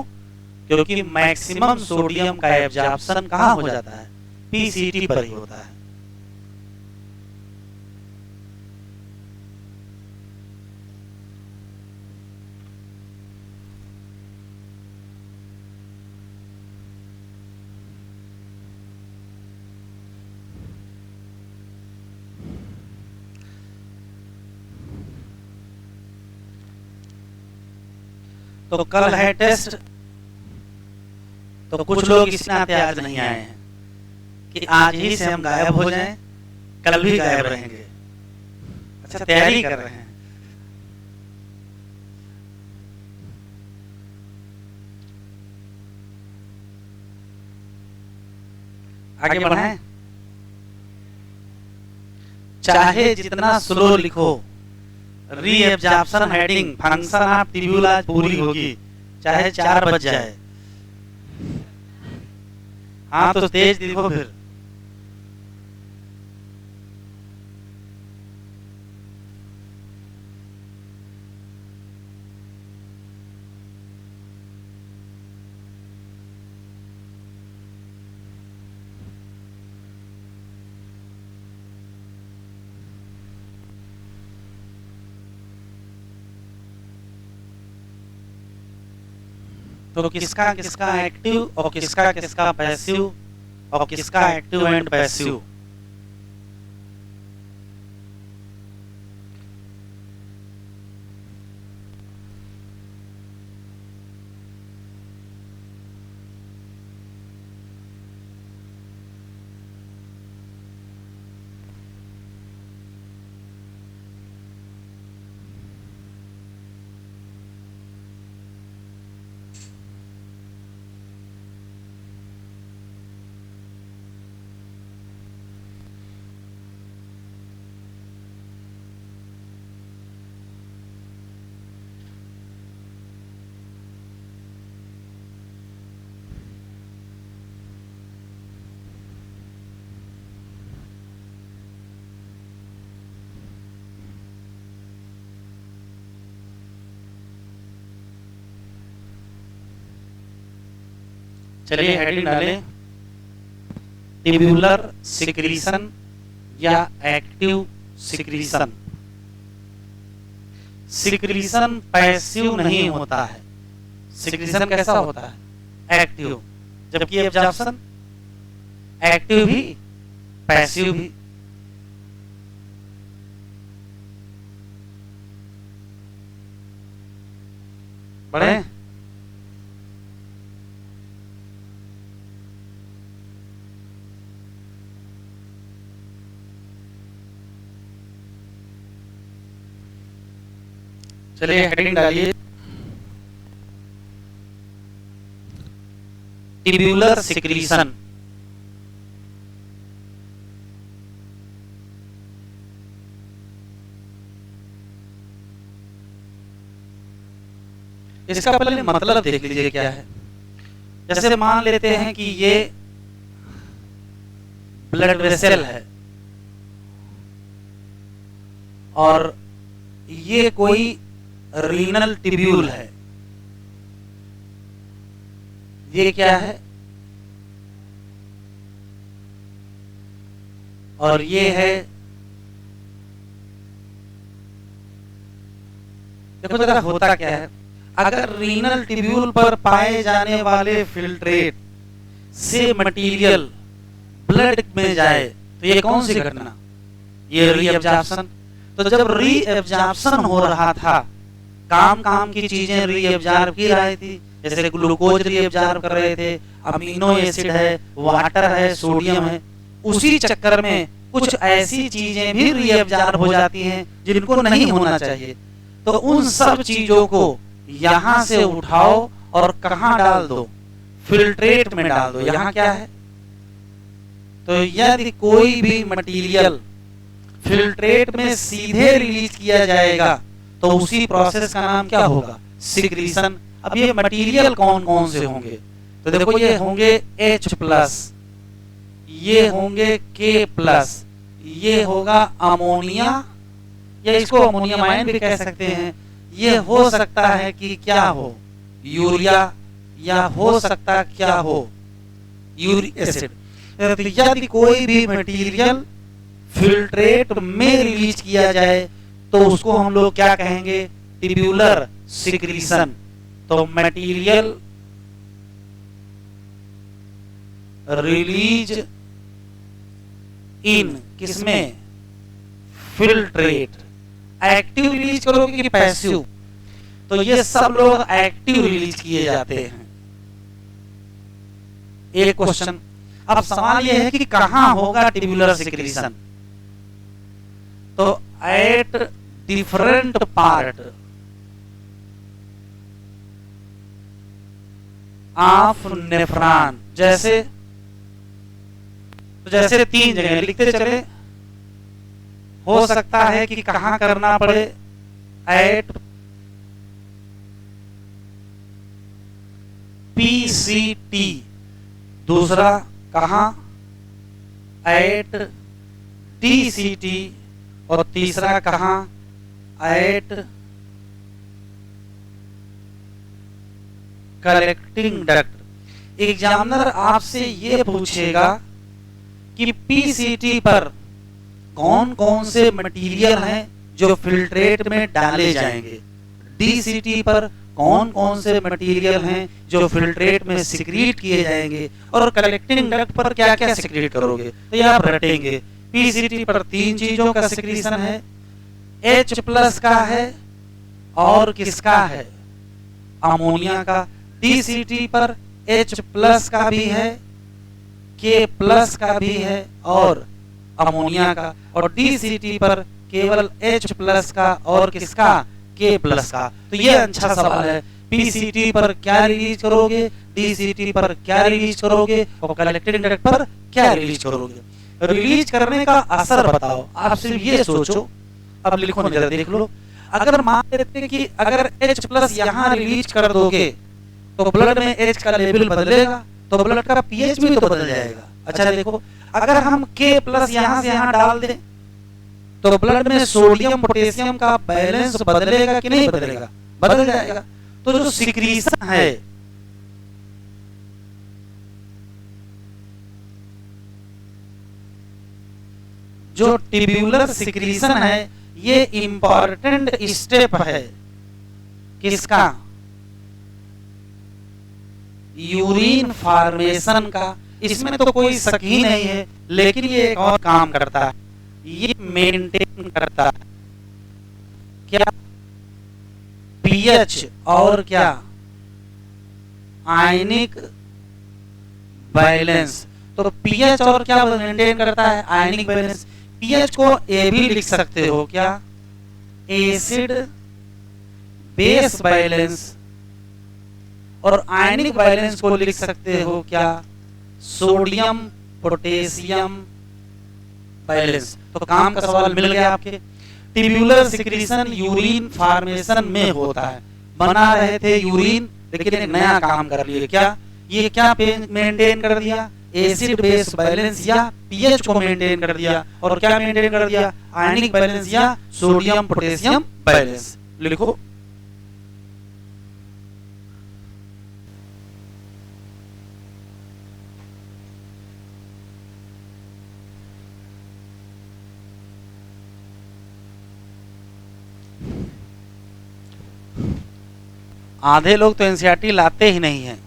क्योंकि मैक्सिमम सोडियम का एब्जॉर्प्शन कहाँ हो जाता है? पीसीटी पर ही होता है। तो कल है टेस्ट, तो कुछ लोग इस नाते आज नहीं आए हैं कि आज ही से हम गायब हो जाएं, कल भी गायब रहेंगे। अच्छा, तैयारी कर रहे हैं। आगे बढ़ाएं। चाहे जितना स्लो लिखो, री absorption heading function of tubule आज पूरी होगी, चाहे 4 बज जाए। हाँ तो तेज लिखो फिर। तो किसका किसका एक्टिव और किसका किसका पैसिव और किसका एक्टिव एंड पैसिव। चलिए हेडिंग डालें, ट्यूब्यूलर सिक्रीशन या एक्टिव सिक्रीशन। सिक्रीशन पैसिव नहीं होता है, सिक्रीशन कैसा होता है? एक्टिव, जबकि एब्जॉर्प्शन एक्टिव भी पैसिव भी। बढ़े। चलिए हेडिंग डालिए, ट्यूब्यूलर सिक्रीशन। इसका पहले मतलब देख लीजिए क्या है। जैसे मान लेते हैं कि ये ब्लड वेसल है और ये कोई रीनल ट्यूब्यूल है। ये क्या है? और ये है, देखो जरा होता क्या है। अगर रीनल ट्यूब्यूल पर पाए जाने वाले फिल्ट्रेट से मटेरियल ब्लड में जाए तो ये कौन सी घटना? ये री एब्जॉर्प्शन। तो जब री एब्जॉर्प्शन हो रहा था, काम की चीजें री एब्जॉर्ब की रही थी, जैसे ग्लूकोज री एब्जॉर्ब कर रहे थे, अमीनो एसिड है, वाटर है, सोडियम है। उसी चक्कर में कुछ ऐसी चीजें भी री एब्जॉर्ब हो जाती हैं जिनको नहीं होना चाहिए। तो उन सब चीजों को यहां से उठाओ और कहां डाल दो? फिल्ट्रेट में डाल दो। यहां क्या है? तो यदि कोई भी मटेरियल फिल्ट्रेट में सीधे रिलीज किया जाएगा तो उसी प्रोसेस का नाम क्या होगा? सिक्रीशन। अब ये मटेरियल कौन कौन से होंगे, तो देखो ये होंगे H+, ये होंगे K+, ये होगा अमोनिया, या इसको अमोनियम आयन भी कह सकते हैं। ये हो सकता है कि क्या हो, यूरिया, या हो सकता क्या हो, यूरिक एसिड। तो यदि कोई भी मटेरियल फिल्ट्रेट में रिलीज किया जाए तो उसको हम लोग क्या कहेंगे, ट्यूब्यूलर सिक्रीशन। तो मटेरियल रिलीज इन किसमें, फिल्ट्रेट। एक्टिव रिलीज करोगे कि पैसिव, तो ये सब लोग एक्टिव रिलीज किए जाते हैं। एक क्वेश्चन, अब सवाल ये है कि कहां होगा ट्यूब्यूलर सिक्रीशन, तो at different part of nephron, जैसे तो जैसे 3 जगह लिखते चले, हो सकता है कि कहां करना पड़े, एट PCT, दूसरा कहां एट DCT, और तीसरा कहां एट कलेक्टिंग डक्ट। एग्जामिनर आपसे ये पूछेगा कि PCT पर कौन कौन से मटेरियल हैं जो फिल्ट्रेट में डाले जाएंगे, DCT पर कौन कौन से मटेरियल हैं जो फिल्ट्रेट में सिक्रीट किए जाएंगे, और कलेक्टिंग डक्ट पर क्या क्या सिक्रीट करोगे, तो ये आप रटेंगे। PCT पर 3 चीजों का सिक्रीशन है, H+ का है और किसका है, अमोनिया का। DCT पर H+ का भी है, K+ का भी है और अमोनिया का, और DCT पर केवल H+ का और किसका, K+ का। तो ये अच्छा सवाल है, PCT पर क्या रिलीज करोगे, DCT पर क्या रिलीज करोगे, और कलेक्टिंग डक्ट पर क्या रिलीज करोगे। रिलीज करने का असर बताओ, आप सिर्फ ये सोचो। अब लिखो, जरा देख लो, अगर मान लेते कि अगर H+ यहाँ रिलीज कर दोगे तो ब्लड में H का लेवल बदलेगा, तो ब्लड का pH भी तो बदल जाएगा। अच्छा देखो, अगर हम K+ यहाँ से यहाँ डाल दें तो ब्लड में सोडियम पोटेशियम का बैलेंस बदलेगा कि नहीं बदलेगा, बदल जाएगा। तो जो सिक्रीशन है, जो ट्यूब्यूलर सिक्रीशन है, ये इंपॉर्टेंट स्टेप है किसका, यूरिन फॉर्मेशन का। इसमें तो कोई शक ही नहीं है, लेकिन ये एक और काम करता है, ये मेंटेन करता है क्या, पीएच और क्या, आयनिक बैलेंस। तो पीएच और क्या मेंटेन करता है, आयनिक बैलेंस। पीएच को ए भी लिख सकते हो क्या, एसिड बेस बैलेंस, और आयनिक बैलेंस को लिख सकते हो क्या, सोडियम पोटेशियम बैलेंस। तो काम का सवाल मिल गया आपके। ट्यूब्यूलर सिक्रीशन यूरिन फॉर्मेशन में होता है। बना रहे थे यूरिन, लेकिन एक नया काम कर लिए, क्या, ये क्या मेंटेन कर दिया, एसिड बेस बैलेंस या पीएच को मेंटेन कर दिया, और क्या मेंटेन कर दिया, आयनिक बैलेंस या सोडियम पोटेशियम बैलेंस। लिखो, आधे लोग तो एनसीईआरटी लाते ही नहीं हैं।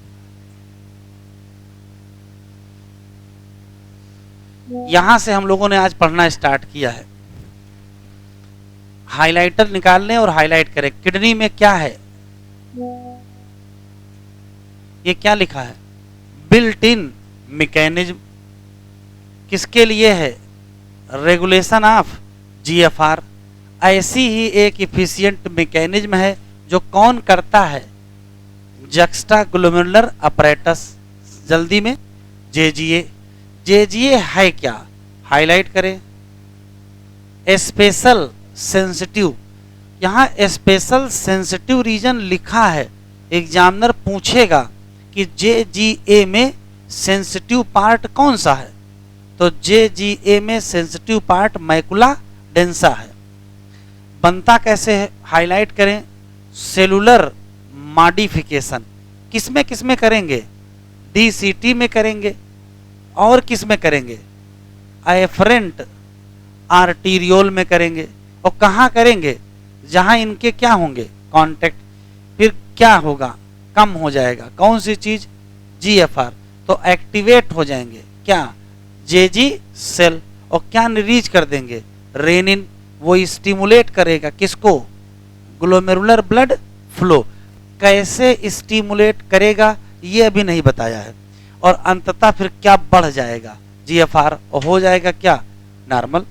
यहां से हम लोगों ने आज पढ़ना स्टार्ट किया है। हाइलाइटर निकाल लें और हाईलाइट करें। किडनी में क्या है, ये क्या लिखा है, बिल्ट इन मैकेनिज्म। किसके लिए है, रेगुलेशन ऑफ GFR। ऐसी ही एक इफिशिएंट मैकेनिज्म है जो कौन करता है, जक्स्टाग्लोमेरुलर अपैरेटस, जल्दी में JGA। JGA है क्या, हाईलाइट करें, स्पेशल सेंसिटिव। यहाँ स्पेशल सेंसिटिव रीजन लिखा है, एग्जामिनर पूछेगा कि JGA में सेंसिटिव पार्ट कौन सा है, तो JGA में सेंसिटिव पार्ट मैकुला डेंसा है। बनता कैसे है, हाईलाइट करें, सेलुलर मॉडिफिकेशन किसमें करेंगे, DCT में करेंगे और किस में करेंगे, एफरेंट आर्टीरियोल में करेंगे। और कहाँ करेंगे, जहां इनके क्या होंगे, कांटेक्ट, फिर क्या होगा, कम हो जाएगा कौन सी चीज, GFR, तो एक्टिवेट हो जाएंगे क्या, JG सेल, और क्या रिलीज कर देंगे, रेनिन, वो स्टिमुलेट करेगा किसको, ग्लोमेरुलर ब्लड फ्लो। कैसे स्टिमुलेट करेगा ये अभी नहीं बताया है। और अंततः फिर क्या बढ़ जाएगा, GFR, और हो जाएगा क्या, नॉर्मल।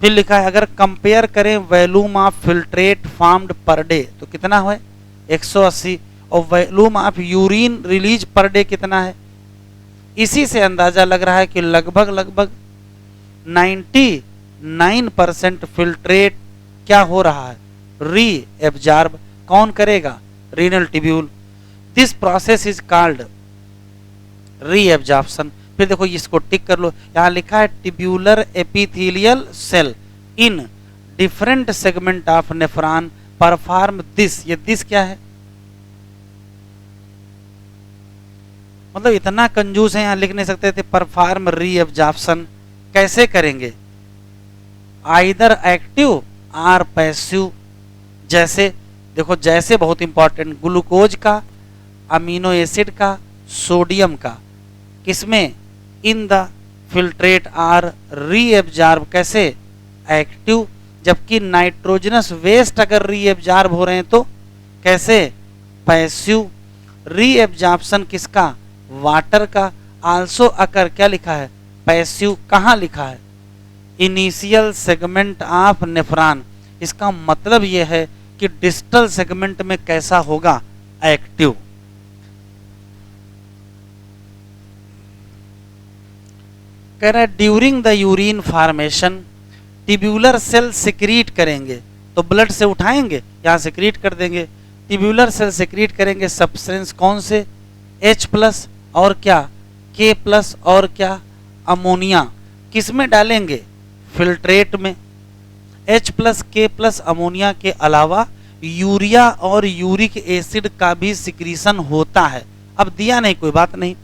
फिर लिखा है अगर कंपेयर करें volume of filtrate formed per day तो कितना है 180, और volume of urine release per day कितना है। इसी से अंदाजा लग रहा है कि लगभग 99% फिल्ट्रेट क्या हो रहा है, री एब्जॉर्ब। कौन करेगा, renal tubule. This process is called reabsorption. फिर देखो इसको टिक कर लो, यहां लिखा है tubular epithelial cell in different segment of nephron perform this. ये दिस क्या है, मतलब इतना कंजूस है, यहां लिख नहीं सकते थे, परफॉर्म री एब्जॉर्प्शन। कैसे करेंगे, आइदर एक्टिव और पैसिव। जैसे देखो, जैसे बहुत इंपॉर्टेंट, ग्लूकोज का, अमीनो एसिड का, सोडियम का, किसमें, in the filtrate are reabsorb, कैसे, एक्टिव। जबकि नाइट्रोजनस वेस्ट अगर रीएब्जॉर्ब हो रहे हैं तो कैसे, पैसिव। रीएब्जॉर्प्शन किसका, वाटर का। आल्सो अकर, क्या लिखा है, पैसिव। कहाँ लिखा है, इनिशियल सेगमेंट ऑफ नेफ्रॉन। इसका मतलब यह है कि डिस्टल सेगमेंट में कैसा होगा, एक्टिव। कह रहा है during the urine formation tubular cell secrete करेंगे, तो ब्लड से उठाएंगे, यहाँ सिक्रीट कर देंगे। ट्यूब्यूलर सेल सिक्रीट करेंगे सब्सटेंस कौन से, H+ और क्या, K+ और क्या, अमोनिया। किस में डालेंगे, फिल्ट्रेट में। H+, K+ अमोनिया के अलावा यूरिया और यूरिक एसिड का भी सिक्रीशन होता है। अब दिया नहीं, कोई बात नहीं।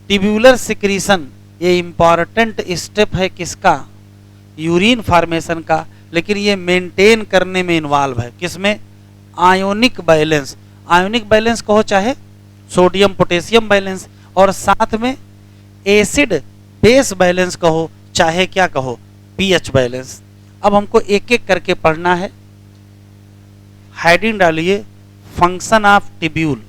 ट्यूब्यूलर सिक्रीशन ये इंपॉर्टेंट स्टेप है किसका, यूरिन फॉर्मेशन का, लेकिन ये मेंटेन करने में इन्वॉल्व है, किसमें, आयोनिक बैलेंस। आयोनिक बैलेंस कहो चाहे सोडियम पोटेशियम बैलेंस, और साथ में एसिड बेस बैलेंस कहो चाहे क्या कहो, pH बैलेंस। अब हमको एक एक करके पढ़ना है। हेडिंग डालिए, function of tubule.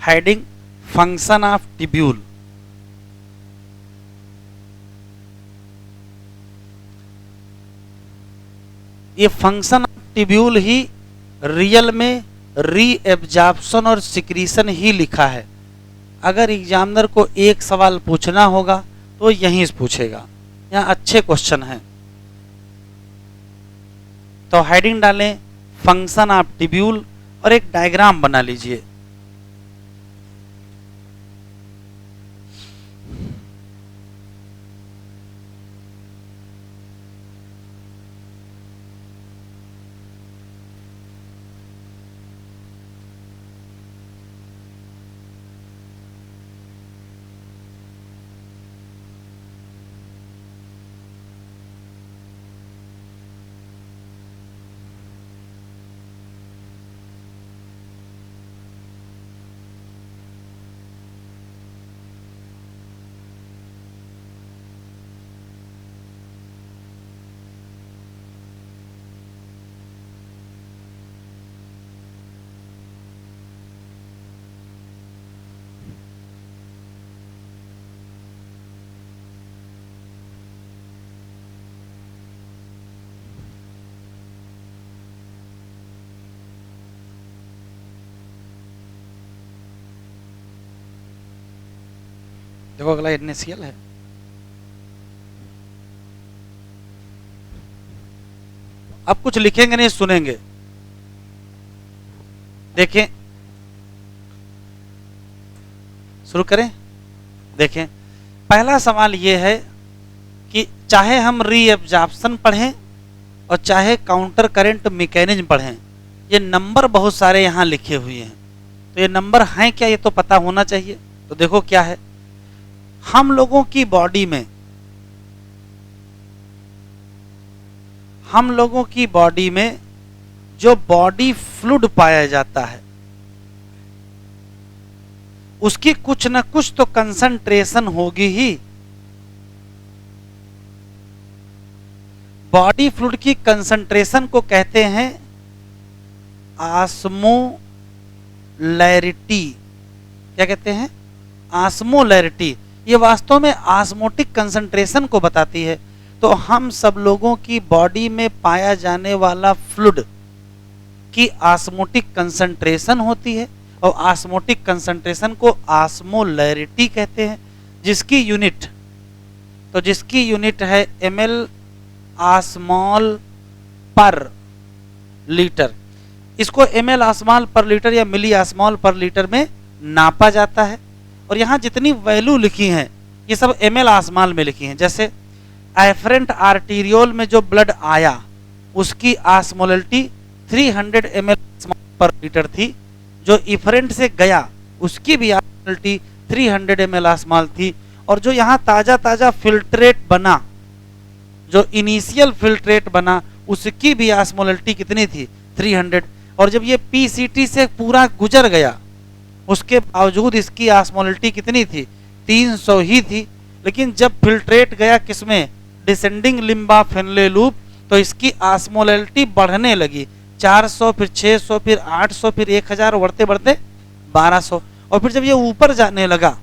Heading, function of tubule. ये फंक्शन ऑफ ट्यूब्यूल ही रियल में रीएब्जॉर्प्शन और सिक्रीशन ही लिखा है। अगर एग्जामिनर को एक सवाल पूछना होगा तो यहीं से पूछेगा, यहाँ अच्छे क्वेश्चन हैं। तो हेडिंग डालें, फंक्शन ऑफ ट्यूब्यूल, और एक डायग्राम बना लीजिए। देखो अगला इनिशियल है। अब कुछ लिखेंगे नहीं, सुनेंगे। देखें, शुरू करें। देखें, पहला सवाल यह है कि चाहे हम रीएब्जॉर्प्शन पढ़ें और चाहे काउंटर करंट मैकेनिज्म पढ़ें, ये नंबर बहुत सारे यहाँ लिखे हुए हैं। तो ये नंबर हैं क्या, ये तो पता होना चाहिए। तो देखो क्या है, हम लोगों की बॉडी में, हम लोगों की बॉडी में जो बॉडी फ्लूइड पाया जाता है उसकी कुछ न कुछ तो कंसंट्रेशन होगी ही। बॉडी फ्लूइड की कंसंट्रेशन को कहते हैं ऑस्मोलैरिटी। क्या कहते हैं? ऑस्मोलैरिटी। ये वास्तव में ऑस्मोटिक कंसंट्रेशन को बताती है। तो हम सब लोगों की बॉडी में पाया जाने वाला फ्लूइड की ऑस्मोटिक कंसंट्रेशन होती है और ऑस्मोटिक कंसंट्रेशन को ऑस्मोलैरिटी कहते हैं, जिसकी यूनिट, तो जिसकी यूनिट है ml ऑस्मॉल पर लीटर। इसको ml ऑस्मॉल पर लीटर या मिली ऑस्मॉल पर लीटर में नापा जाता है। और यहाँ जितनी वैल्यू लिखी हैं ये सब ml ऑस्मॉल में लिखी हैं। जैसे एफरेंट आर्टीरियोल में जो ब्लड आया उसकी ऑस्मोलैरिटी 300 ml पर लीटर थी। जो इफरेंट से गया उसकी भी ऑस्मोलैरिटी 300 ml ऑस्मॉल थी। और जो यहाँ ताजा ताजा फिल्ट्रेट बना, जो इनिशियल फिल्ट्रेट बना, उसकी भी ऑस्मोलैरिटी कितनी थी? 300। और जब ये पीसीटी से पूरा गुजर गया उसके बावजूद इसकी ऑस्मोलैरिटी कितनी थी? 300 ही थी। लेकिन जब फिल्ट्रेट गया किसमें? डिसेंडिंग लिम्बा फेनले लूप, तो इसकी ऑस्मोलैरिटी बढ़ने लगी। 400, फिर 600, फिर 800, फिर 1000, बढ़ते बढ़ते 1200। और फिर जब ये ऊपर जाने लगा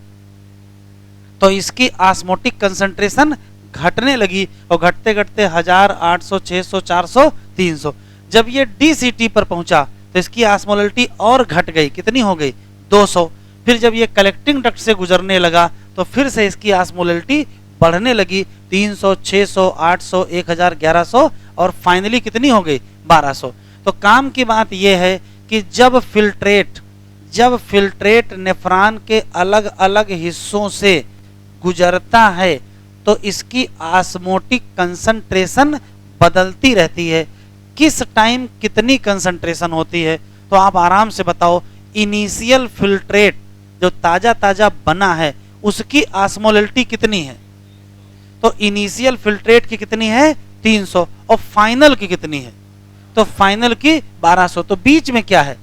तो इसकी ऑस्मोटिक कंसंट्रेशन घटने लगी और घटते घटते 1000, 800, 600, 400, 300। जब ये डीसीटी पर पहुंचा तो इसकी ऑस्मोलैरिटी और घट गई। कितनी हो गई? 200। फिर जब ये कलेक्टिंग डक्ट से गुजरने लगा तो फिर से इसकी ऑस्मोलैरिटी बढ़ने लगी। 300, 600, 800, 1000, 1100 और फाइनली कितनी हो गई? 1200। तो काम की बात यह है कि जब फिल्ट्रेट नेफ्रॉन के अलग अलग हिस्सों से गुजरता है तो इसकी ऑस्मोटिक कंसंट्रेशन बदलती रहती है। किस टाइम कितनी कंसंट्रेशन होती है? तो आप आराम से बताओ। इनिशियल फिल्ट्रेट जो ताजा ताजा बना है उसकी ऑस्मोलैरिटी कितनी है? तो इनिशियल फिल्ट्रेट की कितनी है? 300। और फाइनल की कितनी है? तो फाइनल की 1200। तो बीच में क्या है?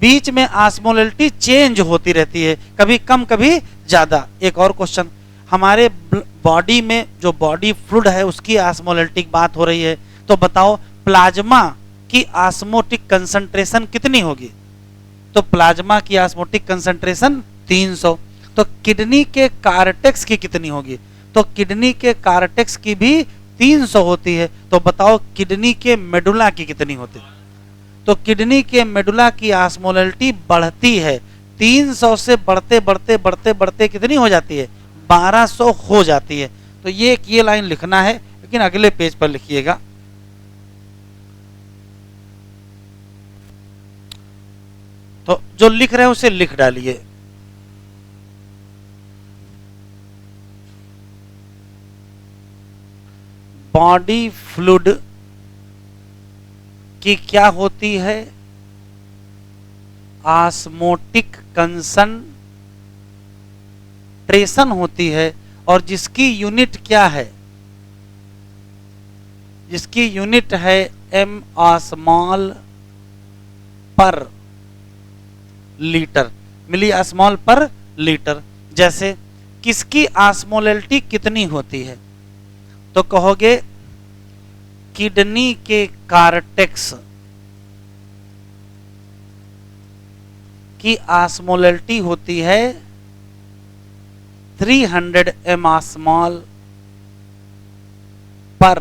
बीच में ऑस्मोलैरिटी चेंज होती रहती है, कभी कम कभी ज्यादा। एक और क्वेश्चन, हमारे बॉडी में जो बॉडी फ्लूइड है उसकी ऑस्मोलैरिटी की बात हो रही है, तो बताओ प्लाज्मा की ऑस्मोटिक कंसंट्रेशन कितनी होगी? तो प्लाज्मा की ऑस्मोटिक कंसंट्रेशन 300। तो किडनी के कार्टेक्स की कितनी होगी? तो किडनी के कार्टेक्स की भी 300 होती है। तो बताओ किडनी के मेडुला की कितनी होती है? तो किडनी के मेडुला की ऑस्मोलैरिटी बढ़ती है। 300 से बढ़ते बढ़ते बढ़ते बढ़ते कितनी हो जाती है? 1200 हो जाती है। तो ये लाइन लिखना है, लेकिन अगले पेज पर लिखिएगा। तो जो लिख रहे हैं उसे लिख डालिए। बॉडी फ्लूइड की क्या होती है? ऑस्मोटिक कंसंट्रेशन होती है। और जिसकी यूनिट क्या है? जिसकी यूनिट है m ऑस्मॉल पर लीटर, मिली ऑस्मॉल पर लीटर। जैसे किसकी ऑस्मोलैरिटी कितनी होती है? तो कहोगे किडनी के कार्टेक्स की ऑस्मोलैरिटी होती है 300 m ऑस्मॉल पर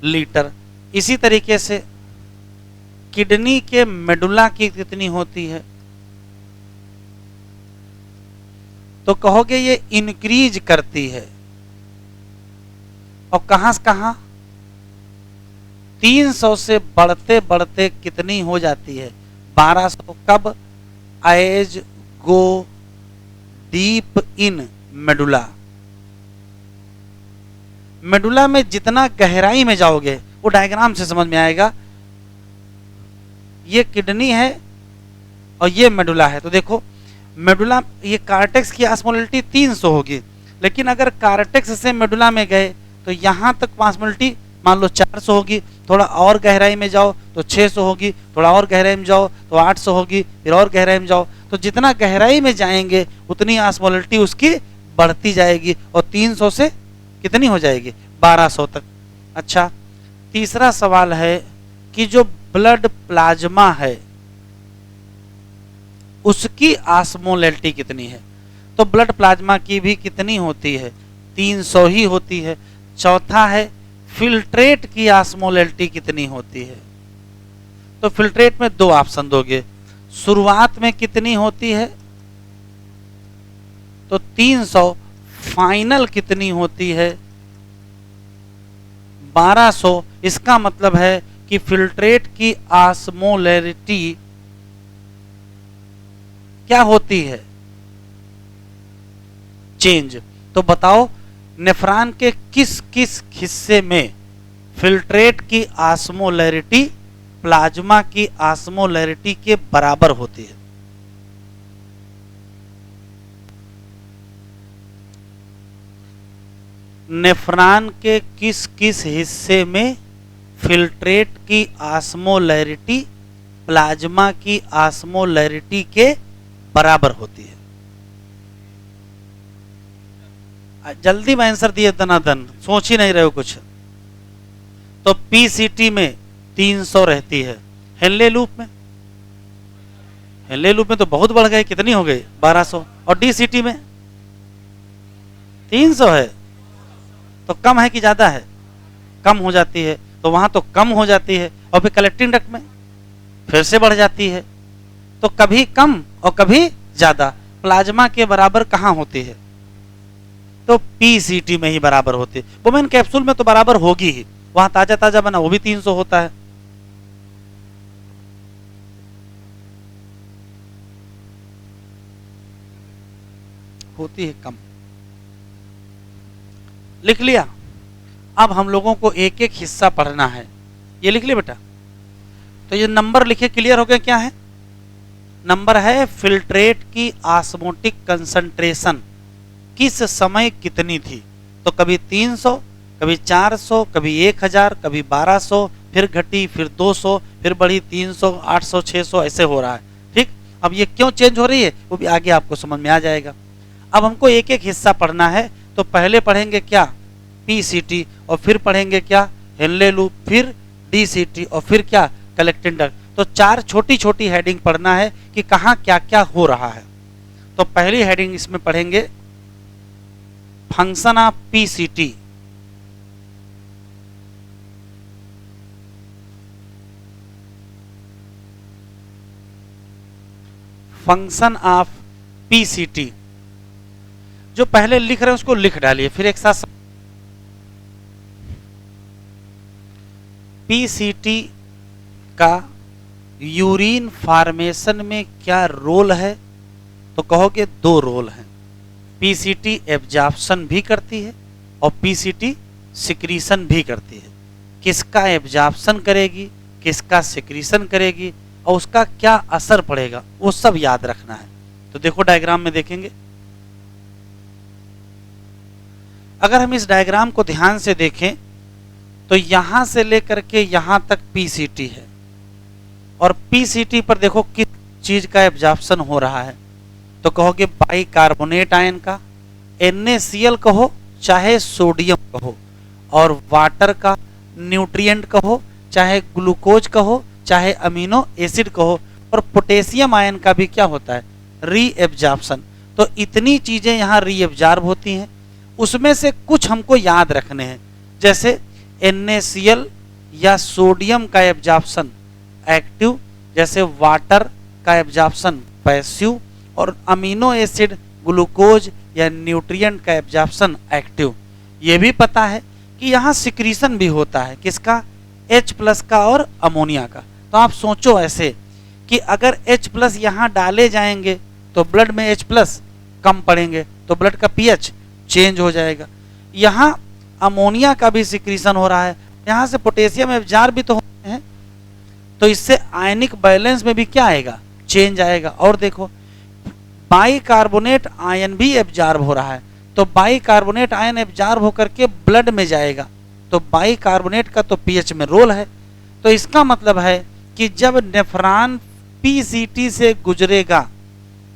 लीटर। इसी तरीके से किडनी के मेडुला की कितनी होती है? तो कहोगे ये इंक्रीज करती है। और कहां से कहां? 300 से बढ़ते बढ़ते कितनी हो जाती है? 1200 कब? As go deep in medulla. Medulla में जितना गहराई में जाओगे वो डायग्राम से समझ में आएगा। ये किडनी है और ये मेडुला है, तो देखो मेडुला, ये कार्टेक्स की ऑस्मोलैरिटी 300 होगी, लेकिन अगर कार्टेक्स से मेडुला में गए तो यहां तक ऑस्मोलैरिटी मान लो 400 होगी, थोड़ा और गहराई में जाओ तो 600 होगी, थोड़ा और गहराई में जाओ तो 800 होगी, फिर और गहराई में जाओ तो जितना गहराई में जाएंगे उतनी ऑस्मोलैरिटी उसकी बढ़ती जाएगी और 300 से कितनी हो जाएगी? 1200 तक। अच्छा, तीसरा सवाल है कि जो ब्लड प्लाज्मा है उसकी ऑस्मोलैरिटी कितनी है? तो ब्लड प्लाज्मा की भी कितनी होती है? 300 ही होती है। चौथा है फिल्ट्रेट की ऑस्मोलैरिटी कितनी होती है? तो फिल्ट्रेट में 2 ऑप्शन दोगे, शुरुआत में कितनी होती है? तो 300। फाइनल कितनी होती है? 1200। इसका मतलब है कि फिल्ट्रेट की ऑस्मोलैरिटी क्या होती है? चेंज। तो बताओ नेफ्रॉन के किस किस हिस्से में फिल्ट्रेट की ऑस्मोलैरिटी प्लाज्मा की ऑस्मोलैरिटी के बराबर होती है? नेफ्रॉन के किस किस हिस्से में फिल्ट्रेट की ऑस्मोलैरिटी प्लाज्मा की ऑस्मोलैरिटी के बराबर होती है? जल्दी में आंसर दिए दनादन, सोच ही नहीं रहे हो कुछ। तो पीसीटी में 300 रहती है, हेनले लूप में? हेनले लूप में तो बहुत बढ़ गए, कितनी हो गई? 1200। और डीसीटी में 300 है, तो कम है कि ज्यादा है? कम हो जाती है, तो वहां तो कम हो जाती है और फिर कलेक्टिंग डक्ट में फिर से बढ़ जाती है। तो कभी कम और कभी ज्यादा। प्लाज्मा के बराबर कहां होती है? तो पीसीटी में ही बराबर होती है। वुमेन कैप्सूल में तो बराबर होगी ही, वहां ताजा ताजा बना वो भी 300 होता है। होती है कम। लिख लिया? अब हम लोगों को एक एक हिस्सा पढ़ना है। ये लिख लिया बेटा? तो ये नंबर लिखे, क्लियर हो गया क्या है? नंबर है फिल्ट्रेट की ऑस्मोटिक कंसंट्रेशन किस समय कितनी थी? तो कभी 300, कभी 400, कभी 1000, कभी 1200, फिर घटी, फिर 200, फिर बढ़ी 300, 800, 600, ऐसे हो रहा है। ठीक, अब ये क्यों चेंज हो रही है वो भी आगे आपको समझ में आ जाएगा। अब हमको एक एक हिस्सा पढ़ना है, तो पहले पढ़ेंगे क्या? पीसीटी, और फिर पढ़ेंगे क्या? हेनले लूप, फिर डीसीटी, और फिर क्या? Collecting duct. तो 4 छोटी छोटी हेडिंग पढ़ना है कि कहाँ क्या क्या हो रहा है। तो पहली हेडिंग इसमें पढ़ेंगे function of PCT. Function of PCT. जो पहले लिख रहे हैं उसको लिख डालिए, फिर एक साथ। पीसीटी का यूरिन फॉर्मेशन में क्या रोल है? तो कहोगे 2 रोल हैं। पीसीटी एब्जॉर्प्शन भी करती है और पीसीटी सिक्रीशन भी करती है। किसका एब्जॉर्प्शन करेगी, किसका सिक्रीशन करेगी और उसका क्या असर पड़ेगा, वो सब याद रखना है। तो देखो डायग्राम में देखेंगे। अगर हम इस डायग्राम को ध्यान से देखें तो यहां से लेकर के यहां तक पीसीटी है, और पीसीटी पर देखो किस चीज का एब्जॉर्प्शन हो रहा है। तो कहोगे बाइकार्बोनेट आयन का, NaCl कहो चाहे सोडियम कहो, और वाटर का, न्यूट्रिएंट कहो चाहे ग्लूकोज कहो चाहे अमीनो एसिड कहो, और पोटेशियम आयन का भी क्या होता है? री एब्जॉर्प्शन। तो इतनी चीजें यहाँ री एब्जॉर्ब होती हैं। उसमें से कुछ हमको याद रखने हैं, जैसे NaCl या सोडियम का एब्जॉर्प्शन एक्टिव, जैसे वाटर का एब्जॉर्प्शन पैसिव, और अमीनो एसिड, ग्लूकोज या न्यूट्रिएंट का एब्जॉर्प्शन एक्टिव। ये भी पता है कि यहाँ सिक्रीशन भी होता है, किसका? H+ का और अमोनिया का। तो आप सोचो ऐसे कि अगर H+ यहाँ डाले जाएंगे तो ब्लड में H+ कम पड़ेंगे तो ब्लड का pH चेंज हो जाएगा। यहाँ अमोनिया का भी सिक्रीशन हो रहा है, यहाँ से पोटेशियम एब्जॉर्ब भी तो होते हैं, तो इससे आयनिक बैलेंस में भी क्या आएगा, चेंज आएगा। और देखो बाइकार्बोनेट आयन भी एब्जॉर्ब हो रहा है, तो बाइकार्बोनेट आयन एब्जॉर्ब होकर के ब्लड में जाएगा, तो बाइकार्बोनेट का तो पीएच में रोल है। तो इसका मतलब है कि जब नेफ्रॉन पीसीटी से गुजरेगा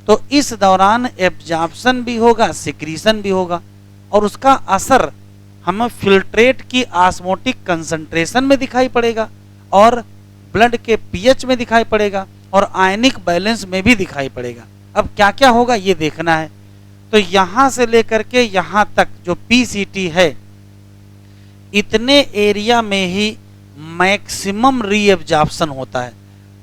तो इस दौरान एब्जॉर्प्शन भी होगा, सिक्रीशन भी होगा, और उसका असर हमें फिल्ट्रेट की ऑस्मोटिक कंसंट्रेशन में दिखाई पड़ेगा और ब्लड के पीएच में दिखाई पड़ेगा और आयनिक बैलेंस में भी दिखाई पड़ेगा। अब क्या क्या होगा ये देखना है। तो यहां से लेकर के यहां तक जो पीसीटी है, इतने एरिया में ही मैक्सिमम रीएब्जॉर्प्शन होता है।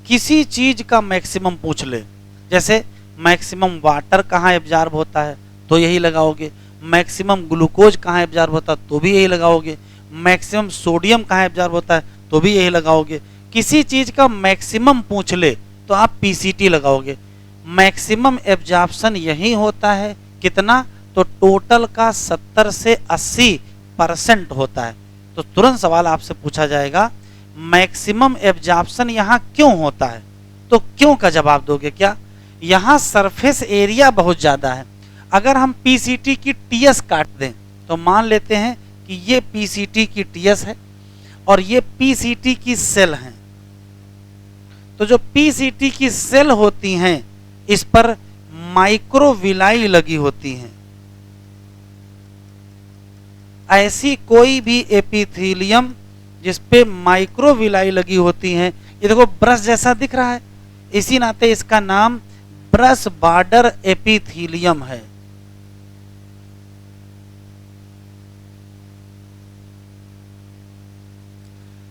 किसी चीज का मैक्सिमम पूछ ले, जैसे मैक्सिमम वाटर कहाँ एब्जॉर्ब होता है तो यही लगाओगे, मैक्सिमम ग्लूकोज कहाँ एब्जॉर्ब होता है तो भी यही लगाओगे, मैक्सिमम सोडियम कहाँ एब्जॉर्ब होता है तो भी यही लगाओगे। किसी चीज का मैक्सिमम पूछ ले तो आप पीसीटी लगाओगे। मैक्सिमम एब्जॉर्प्शन यही होता है, कितना, तो टोटल का 70 से 80% होता है। तो तुरंत सवाल आपसे पूछा जाएगा मैक्सिमम एब्जॉर्प्शन यहाँ क्यों होता है, तो क्यों का जवाब दोगे क्या। यहाँ सरफेस एरिया बहुत ज्यादा है। अगर हम पीसीटी की टीएस काट दें तो मान लेते हैं कि ये पीसीटी की टीएस है और ये पीसीटी की सेल है, तो जो पीसीटी की सेल होती हैं इस पर माइक्रोविलाई लगी होती हैं। ऐसी कोई भी एपिथेलियम जिस पे माइक्रोविलाई लगी होती हैं, ये देखो ब्रश जैसा दिख रहा है, इसी नाते इसका नाम ब्रश बॉर्डर एपिथेलियम है।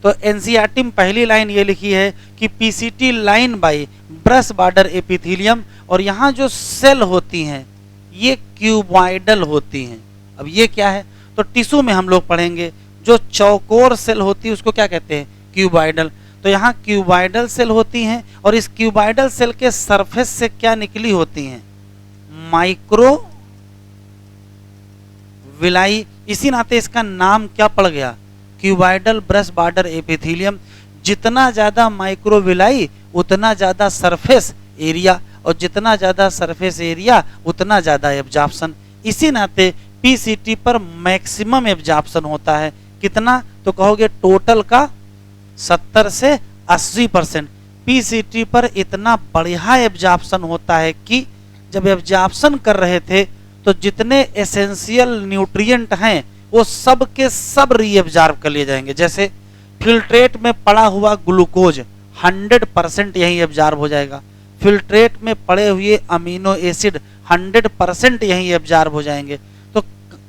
तो एनसीईआरटी में पहली लाइन ये लिखी है कि PCT line by brush border epithelium, और यहाँ जो सेल होती हैं ये क्यूबॉइडल होती हैं। अब ये क्या है, तो टिश्यू में हम लोग पढ़ेंगे, जो चौकोर सेल होती है उसको क्या कहते हैं, क्यूबॉइडल। तो यहाँ क्यूबॉइडल सेल होती हैं और इस क्यूबॉइडल सेल के सरफेस से क्या निकली होती हैं, माइक्रोविलाई। इसी नाते इसका नाम क्या पड़ गया, क्यूबॉइडल ब्रश बॉर्डर एपिथेलियम। जितना ज्यादा माइक्रोविलाई उतना ज्यादा सरफेस एरिया, और जितना ज्यादा सरफेस एरिया उतना ज्यादा एब्जॉर्प्शन। इसी नाते पीसीटी पर मैक्सिमम एब्जॉर्प्शन होता है, कितना, तो कहोगे टोटल का 70 से 80%। पीसीटी पर इतना बढ़िया एब्जॉर्प्शन होता है कि जब एब्जॉर्प्शन कर रहे थे तो जितने एसेंशियल न्यूट्रिएंट हैं वो सब के सब रीएब्जॉर्ब कर लिए जाएंगे। जैसे फिल्ट्रेट में पड़ा हुआ ग्लूकोज 100% यहीं एब्जॉर्ब हो जाएगा, फिल्ट्रेट में पड़े हुए अमीनो एसिड 100% यहीं एब्जॉर्ब हो जाएंगे। तो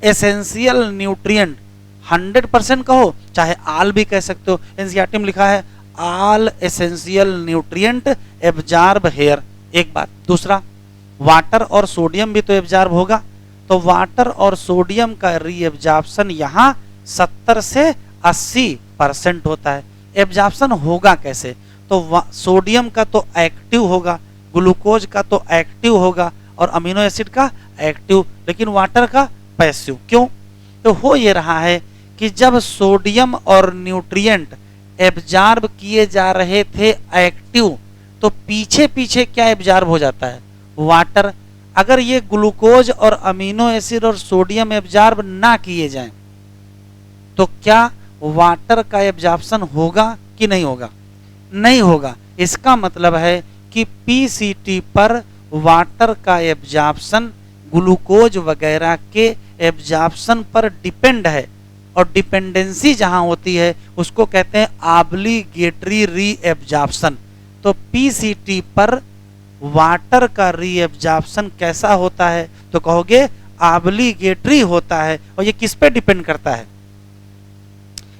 एसेंशियल न्यूट्रिएंट 100% कहो, चाहे आल भी कह सकते हो, एनसीईआरटी में लिखा है आल एसेंशियल न्यूट्रिएंट एब्जॉर्ब हेयर। एक बात, दूसरा वाटर और सोडियम भी तो एब्जॉर्ब होगा, तो वाटर और सोडियम का रीएब्जॉर्प्शन यहाँ 70 से 80% होता है। एब्जॉर्प्शन होगा कैसे, तो सोडियम का तो एक्टिव होगा, ग्लूकोज का तो एक्टिव होगा और अमीनो एसिड का एक्टिव, लेकिन वाटर का पैसिव। क्यों, तो हो ये रहा है कि जब सोडियम और न्यूट्रिएंट एब्जॉर्ब किए जा रहे थे एक्टिव, तो पीछे पीछे क्या एब्जॉर्ब हो जाता है, वाटर। अगर ये ग्लूकोज और अमीनो एसिड और सोडियम एब्जॉर्ब ना किए जाएं तो क्या वाटर का एब्जॉर्प्शन होगा कि नहीं होगा, नहीं होगा। इसका मतलब है कि पीसीटी पर वाटर का एब्जॉर्प्शन ग्लूकोज वगैरह के एब्जॉर्प्शन पर डिपेंड है, और डिपेंडेंसी जहां होती है उसको कहते हैं ऑब्लिगेटरी रीएब्जॉर्प्शन। तो पीसीटी पर वाटर का रीएब्जॉर्प्शन कैसा होता है, तो कहोगे ऑब्लिगेटरी होता है। और ये किस पे डिपेंड करता है,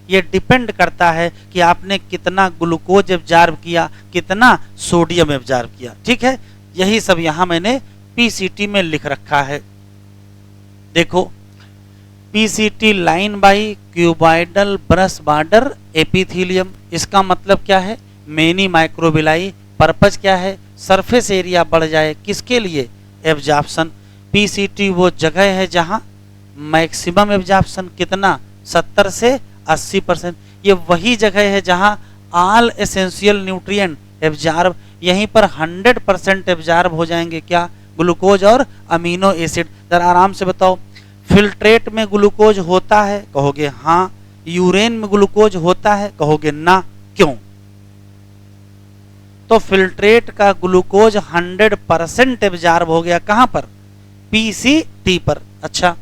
ये डिपेंड करता है कि आपने कितना ग्लूकोज एब्जॉर्ब किया, कितना सोडियम एब्जॉर्ब किया। ठीक है, यही सब यहां मैंने पीसीटी में लिख रखा है। देखो, PCT line by cuboidal brush border epithelium, इसका मतलब क्या है, मेनी माइक्रोविलाई पर्पज क्या है, सरफेस एरिया बढ़ जाए, किसके लिए, एब्जॉर्प्शन। पीसीटी वो जगह है जहां मैक्सिमम एब्जॉर्प्शन कितना, 70 से 80%। ये वही जगह है जहां ऑल एसेंशियल न्यूट्रिएंट एब्जॉर्ब, यहीं पर 100% एब्जॉर्ब हो जाएंगे, क्या, ग्लूकोज और अमीनो एसिड। जरा आराम से बताओ, फिल्ट्रेट में ग्लूकोज होता है, कहोगे हाँ। यूरेन में ग्लूकोज होता है, कहोगे ना, क्यों। तो फिल्ट्रेट का ग्लूकोज 100% एब्जॉर्ब हो गया, कहां पर, पीसीटी पर। अच्छा,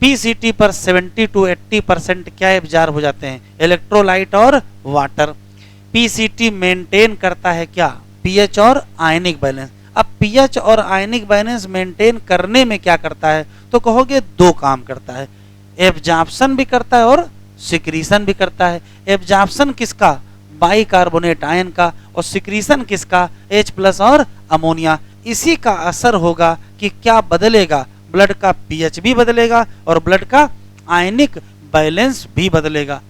पीसीटी पर 70 to 80% क्या एब्जॉर्ब हो जाते हैं, इलेक्ट्रोलाइट और वाटर। पीसीटी मेंटेन करता है क्या, पीएच और आयनिक बैलेंस। अब पीएच और आयनिक बैलेंस मेंटेन करने में क्या करता है, तो कहोगे दो काम करता है, एब्जॉर्प्शन भी करता है और सिक्रीशन भी करता है। एब्जॉर्प्शन किसका, बाइकार्बोनेट आयन का, और सिक्रीशन किसका, H+ और अमोनिया। इसी का असर होगा कि क्या बदलेगा, ब्लड का पीएच भी बदलेगा और ब्लड का आयनिक बैलेंस भी बदलेगा।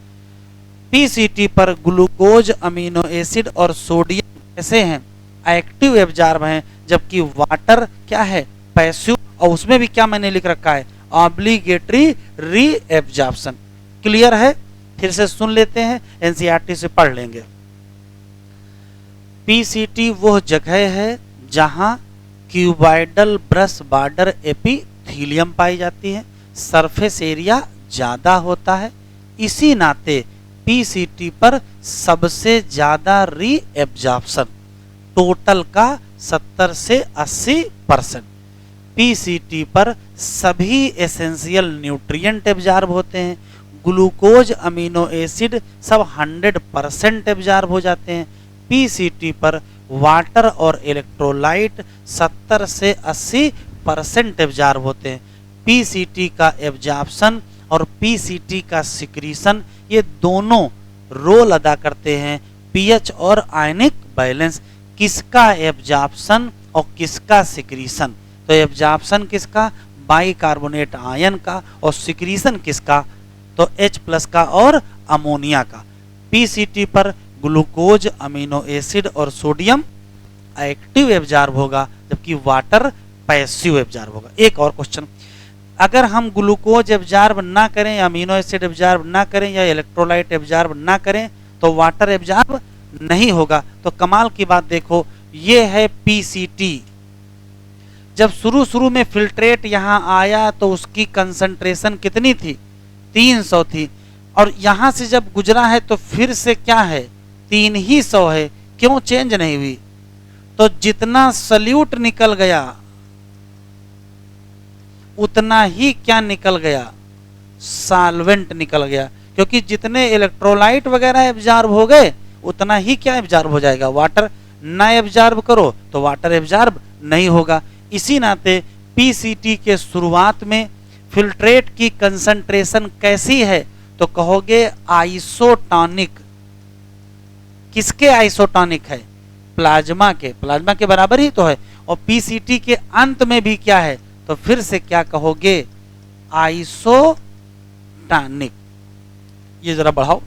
पीसीटी पर ग्लूकोज, अमीनो एसिड और सोडियम कैसे हैं, एक्टिव एब्जॉर्ब हैं, जबकि वाटर क्या है, पैसिव, और उसमें भी क्या मैंने लिख रखा है, ऑब्लिगेटरी री एब्जॉर्प्शन। क्लियर है, फिर से सुन लेते हैं, एनसीईआरटी से पढ़ लेंगे। पीसीटी वह जगह है जहां क्यूबॉइडल ब्रश बॉर्डर एपिथीलियम पाई जाती है, सरफेस एरिया ज्यादा होता है, इसी नाते पीसीटी पर सबसे ज्यादा री एब्जॉर्प्शन, टोटल का 70 से 80%। पीसीटी पर सभी एसेंशियल न्यूट्रिएंट एब्जॉर्ब होते हैं, ग्लूकोज, अमीनो एसिड सब 100% एब्जॉर्ब हो जाते हैं। पीसीटी पर वाटर और इलेक्ट्रोलाइट 70 से 80% एब्जॉर्ब होते हैं। पीसीटी का एब्जॉर्प्शन और पीसीटी का सिक्रीशन ये दोनों रोल अदा करते हैं पीएच और आयनिक बैलेंस। किसका एब्जॉर्प्शन और किसका सिक्रीशन, तो एब्जॉर्प्शन किसका, बाइकार्बोनेट आयन का, और सिक्रीशन किसका, तो H+ का और अमोनिया का। पीसीटी पर ग्लूकोज, अमीनो एसिड और सोडियम एक्टिव एब्जॉर्ब होगा, जबकि वाटर पैसिव एब्जॉर्ब होगा। एक और क्वेश्चन, अगर हम ग्लूकोज एब्जॉर्ब ना करें या अमीनो एसिड एब्जॉर्ब ना करें या इलेक्ट्रोलाइट एब्जॉर्ब ना करें तो वाटर एब्जॉर्ब नहीं होगा। तो कमाल की बात देखो, ये है पीसीटी। जब शुरू में फिल्ट्रेट यहां आया तो उसकी कंसंट्रेशन कितनी थी, 300 थी, और यहां से जब गुजरा है तो फिर से क्या है, 300 है। क्यों चेंज नहीं हुई, तो जितना सल्यूट निकल गया उतना ही क्या निकल गया, सॉल्वेंट निकल गया, क्योंकि जितने इलेक्ट्रोलाइट वगैरह एब्जॉर्ब हो गए उतना ही क्या एब्जॉर्ब हो जाएगा, वाटर। ना एब्जॉर्ब करो तो वाटर एब्जॉर्ब नहीं होगा। इसी नाते पीसीटी के शुरुआत में फिल्ट्रेट की कंसंट्रेशन कैसी है, तो कहोगे आइसोटॉनिक। किसके आइसोटॉनिक है, प्लाज्मा के, प्लाज्मा के बराबर ही तो है। और पीसीटी के अंत में भी क्या है, तो फिर से क्या कहोगे, आइसोटॉनिक। ये जरा बढ़ाओ,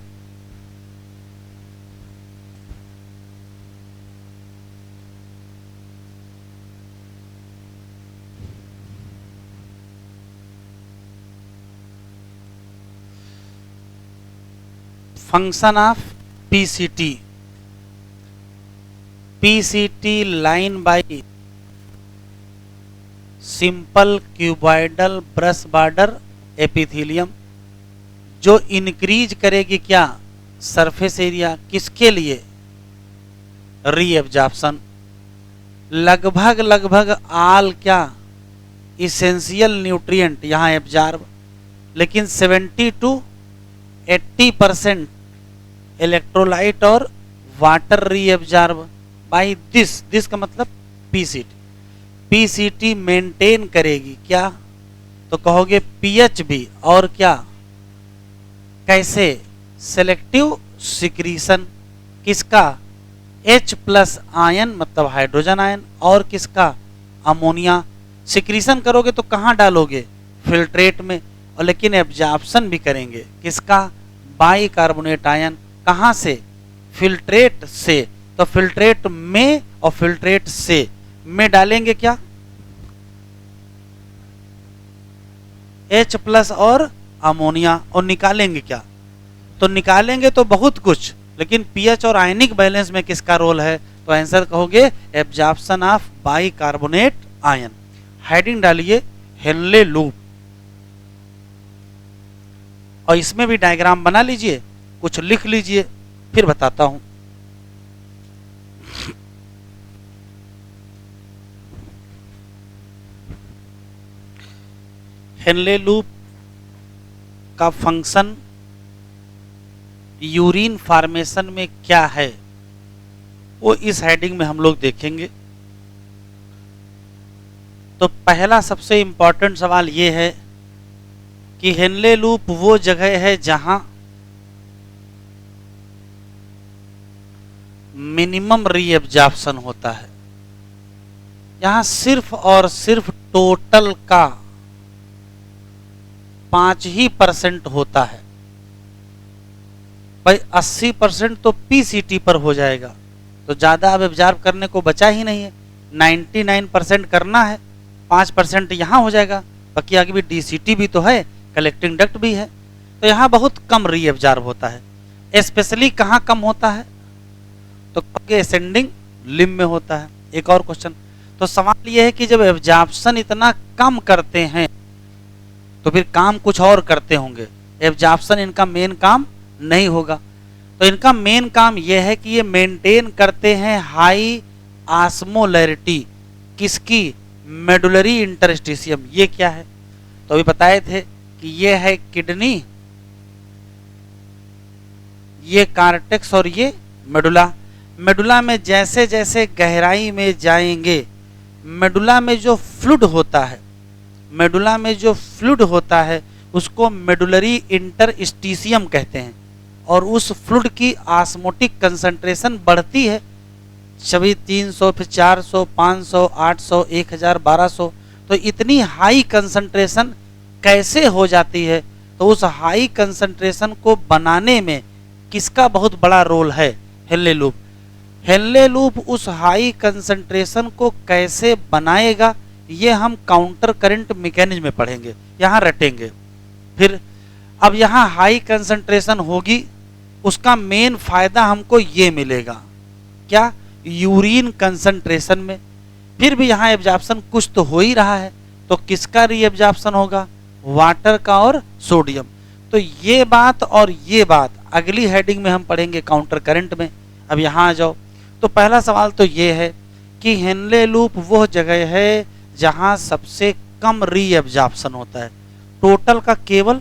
function of PCT. PCT line by simple cuboidal brush border epithelium, जो इंक्रीज करेगी क्या, सरफेस एरिया, किसके लिए, री एब्जॉर्प्शन। लगभग आल क्या, इसेंशियल न्यूट्रिएंट यहां एब्जॉर्ब, लेकिन 70 to 80% इलेक्ट्रोलाइट और वाटर री एब्जॉर्ब बाई दिस का मतलब पीसीटी। पीसीटी मेंटेन करेगी क्या, तो कहोगे पीएच भी, और क्या, कैसे, सेलेक्टिव सिक्रीशन किसका, H+ आयन मतलब हाइड्रोजन आयन, और किसका, अमोनिया। सिक्रीशन करोगे तो कहां डालोगे, फिल्ट्रेट में, और लेकिन एब्जॉर्प्शन भी करेंगे किसका, बाइकार्बोनेट आयन, कहां से, फिल्ट्रेट से, तो फिल्ट्रेट में और फिल्ट्रेट से में डालेंगे क्या, H+ और अमोनिया, और निकालेंगे क्या, तो निकालेंगे तो बहुत कुछ, लेकिन पीएच और आयनिक बैलेंस में किसका रोल है, तो आंसर कहोगे absorption of bicarbonate ion. Heading डालिए हेनले लूप, और इसमें भी डायग्राम बना लीजिए, कुछ लिख लीजिए, फिर बताता हूं। हेनले लूप का फंक्शन यूरिन फॉर्मेशन में क्या है, वो इस हेडिंग में हम लोग देखेंगे। तो पहला सबसे इंपॉर्टेंट सवाल ये है कि हेनले लूप वो जगह है जहां मिनिमम रीएब्जॉर्प्शन होता है, यहां सिर्फ और सिर्फ टोटल का 5% होता है। भाई 80% तो पीसीटी पर हो जाएगा, तो ज्यादा अब एब्जॉर्ब करने को बचा ही नहीं है, 99% करना है, 5% यहाँ हो जाएगा, बाकी आगे भी डीसीटी भी तो है, कलेक्टिंग डक्ट भी है, तो यहाँ बहुत कम रीएब्जॉर्ब होता है। स्पेशली कहाँ कम होता है, तो असेंडिंग लिम्ब में होता है। एक और क्वेश्चन, तो सवाल यह है कि जब एब्जॉर्प्शन इतना कम करते हैं तो फिर काम कुछ और करते होंगे, एब्जॉर्प्शन इनका मेन काम नहीं होगा, तो इनका मेन काम यह है कि ये मेंटेन करते हैं हाई ऑस्मोलैरिटी, किसकी, मेडुलरी इंटरस्टिशियम। ये क्या है, तो अभी बताए थे कि ये है किडनी, ये कार्टेक्स और ये मेडुला। मेडुला में जैसे जैसे गहराई में जाएंगे, मेडुला में जो फ्लूइड होता है, मेडुला में जो फ्लूइड होता है उसको मेडुलरी इंटरस्टिशियम कहते हैं, और उस फ्लूइड की ऑस्मोटिक कंसंट्रेशन बढ़ती है, सभी 300, फिर 400, 500, 800, 1000, 1200, तो इतनी हाई कंसंट्रेशन कैसे हो जाती है, तो उस हाई कंसंट्रेशन को बनाने में किसका बहुत बड़ा रोल है, हेनले लूप। हेनले लूप उस हाई कंसंट्रेशन को कैसे बनाएगा, ये हम काउंटर करंट मैकेनिज्म में पढ़ेंगे, यहाँ रटेंगे। फिर अब यहाँ हाई कंसंट्रेशन होगी, उसका मेन फायदा हमको ये मिलेगा, क्या, यूरिन कंसंट्रेशन में। फिर भी यहाँ एब्जॉर्प्शन कुछ तो हो ही रहा है, तो किसका रीएब्जॉर्प्शन होगा, वाटर का और सोडियम। तो ये बात और ये बात अगली हेडिंग में हम पढ़ेंगे काउंटर करंट में। अब यहाँ आ जाओ, तो पहला सवाल तो ये है कि हेनले लूप वो जगह है जहां सबसे कम रीएब्जॉर्प्शन होता है, टोटल का केवल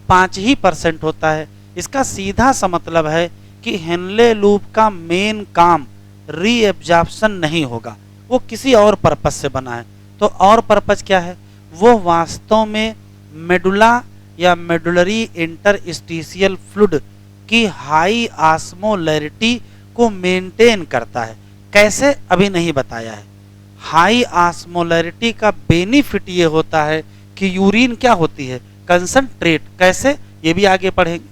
5% होता है। इसका सीधा सा मतलब है कि हेनले लूप का मेन काम रीएब्जॉर्प्शन नहीं होगा, वो किसी और पर्पस से बना है। तो और पर्पस क्या है, वो वास्तव में मेडुला या मेडुलरी इंटरस्टिशियल फ्लूइड की हाई ऑस्मोलैरिटी को मेंटेन करता है। कैसे, अभी नहीं बताया है। हाई ऑस्मोलैरिटी का बेनिफिट ये होता है कि यूरिन क्या होती है, कंसंट्रेट, कैसे, ये भी आगे पढ़ेंगे।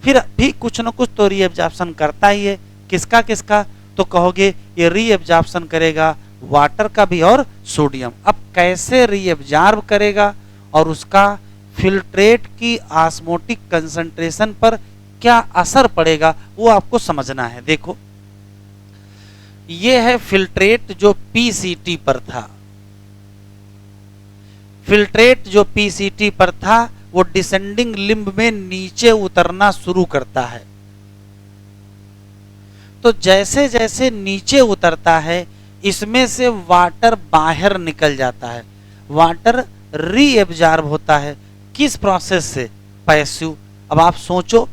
फिर भी कुछ न कुछ तो रीएब्जॉर्प्शन करता ही है, किसका किसका, तो कहोगे ये रीएब्जॉर्प्शन करेगा वाटर का भी और सोडियम। अब कैसे रीएब्जॉर्ब करेगा और उसका फिल्ट्रेट की ऑस्मोटिक कंसंट्रेशन पर क्या असर पड़ेगा, वो आपको समझना है। देखो, ये है फिल्ट्रेट जो पीसीटी पर था, फिल्ट्रेट जो पीसीटी पर था वो डिसेंडिंग लिम्ब में नीचे उतरना शुरू करता है। तो जैसे जैसे नीचे उतरता है इसमें से वाटर बाहर निकल जाता है, वाटर रीएब्जॉर्ब होता है, किस प्रोसेस से, पैसिव। अब आप सोचो,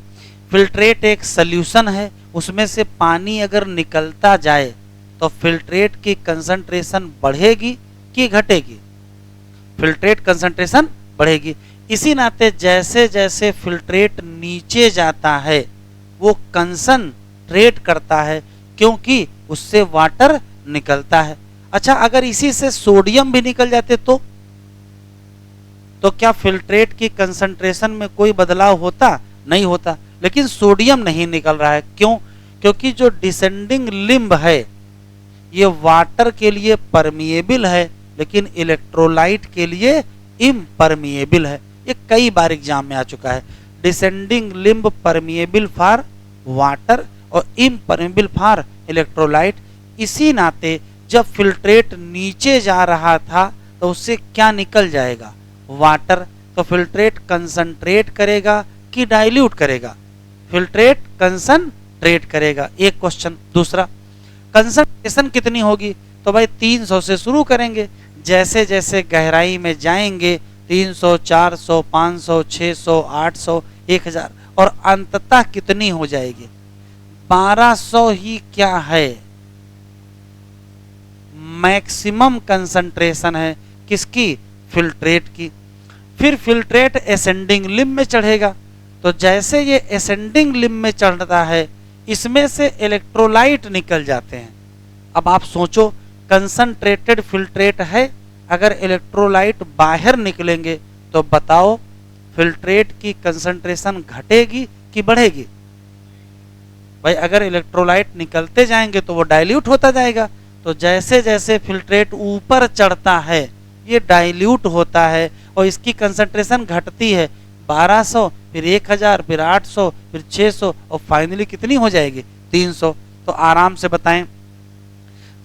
फिल्ट्रेट एक सॉल्यूशन है, उसमें से पानी अगर निकलता जाए तो फिल्ट्रेट की कंसंट्रेशन बढ़ेगी कि घटेगी, फिल्ट्रेट कंसंट्रेशन बढ़ेगी। इसी नाते जैसे जैसे फिल्ट्रेट नीचे जाता है वो कंसंट्रेट करता है, क्योंकि उससे वाटर निकलता है। अच्छा, अगर इसी से सोडियम भी निकल जाते तो क्या फिल्ट्रेट की कंसंट्रेशन में कोई बदलाव होता, नहीं होता। लेकिन सोडियम नहीं निकल रहा है, क्यों, क्योंकि जो डिसेंडिंग लिम्ब है ये वाटर के लिए परमिएबल है, लेकिन इलेक्ट्रोलाइट के लिए इम्परमिएबल है। ये कई बार एग्जाम में आ चुका है। Descending limb permeable for water और इम्परमिएबल फॉर इलेक्ट्रोलाइट। इसी नाते जब फिल्ट्रेट नीचे जा रहा था तो उससे क्या निकल जाएगा? वाटर। तो फिल्ट्रेट कंसंट्रेट करेगा कि डाइल्यूट करेगा? फिल्ट्रेट कंसंट्रेट करेगा। एक क्वेश्चन। दूसरा, कंसंट्रेशन कितनी होगी? तो भाई 300 से शुरू करेंगे, जैसे जैसे गहराई में जाएंगे 300, 400, 500, 600, 800, 1000 और अंततः कितनी हो जाएगी? 1200 ही क्या है? मैक्सिमम कंसंट्रेशन है किसकी? फिल्ट्रेट की। फिर फिल्ट्रेट एसेंडिंग लिम्ब में चढ़ेगा, तो जैसे ये एसेंडिंग लिम्ब में चढ़ता है इसमें से इलेक्ट्रोलाइट निकल जाते हैं। अब आप सोचो, कंसंट्रेटेड फिल्ट्रेट है, अगर इलेक्ट्रोलाइट बाहर निकलेंगे तो बताओ फिल्ट्रेट की कंसंट्रेशन घटेगी कि बढ़ेगी? भाई अगर इलेक्ट्रोलाइट निकलते जाएंगे तो वो डाइल्यूट होता जाएगा। तो जैसे जैसे फिल्ट्रेट ऊपर चढ़ता है ये डाइल्यूट होता है और इसकी कंसंट्रेशन घटती है। 1200, फिर 1000, फिर 800, फिर 600 और फाइनली कितनी हो जाएगी? 300। तो आराम से बताएं,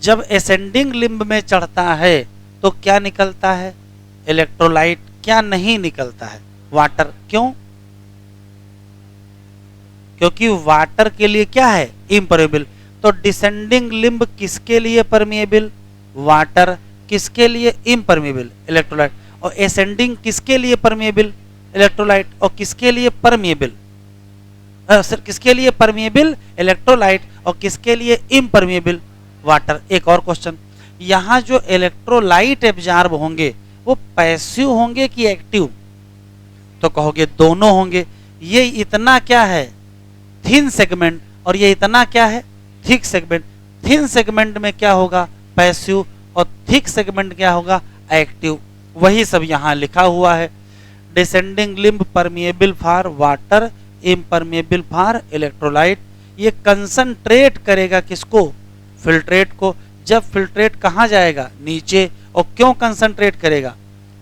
जब एसेंडिंग लिम्ब में चढ़ता है तो क्या निकलता है? इलेक्ट्रोलाइट। क्या नहीं निकलता है? वाटर। क्यों? क्योंकि वाटर के लिए क्या है? इम्परमेबल। तो डिसेंडिंग लिम्ब किसके लिए परमिएबल? वाटर। किसके लिए? Impermeable, electrolyte. और एसेंडिंग किसके लिए परमिएबल? इलेक्ट्रोलाइट। और किसके लिए परमिएबल? सर किसके लिए परमिएबल? इलेक्ट्रोलाइट। और किसके लिए इम्परमिएबल? वाटर। एक और क्वेश्चन, यहाँ जो इलेक्ट्रोलाइट एब्जॉर्ब होंगे वो पैसिव होंगे कि एक्टिव? तो कहोगे दोनों होंगे। ये इतना क्या है? Thin segment. और ये इतना क्या है? Thick segment. थिन सेगमेंट में क्या होगा? पैसिव। और थिक सेगमेंट क्या होगा? एक्टिव। वही सब यहाँ लिखा हुआ है। Descending limb permeable for water, impermeable for electrolyte. ये कंसंट्रेट करेगा किसको? फिल्ट्रेट को। जब फिल्ट्रेट कहाँ जाएगा? नीचे। और क्यों कंसंट्रेट करेगा?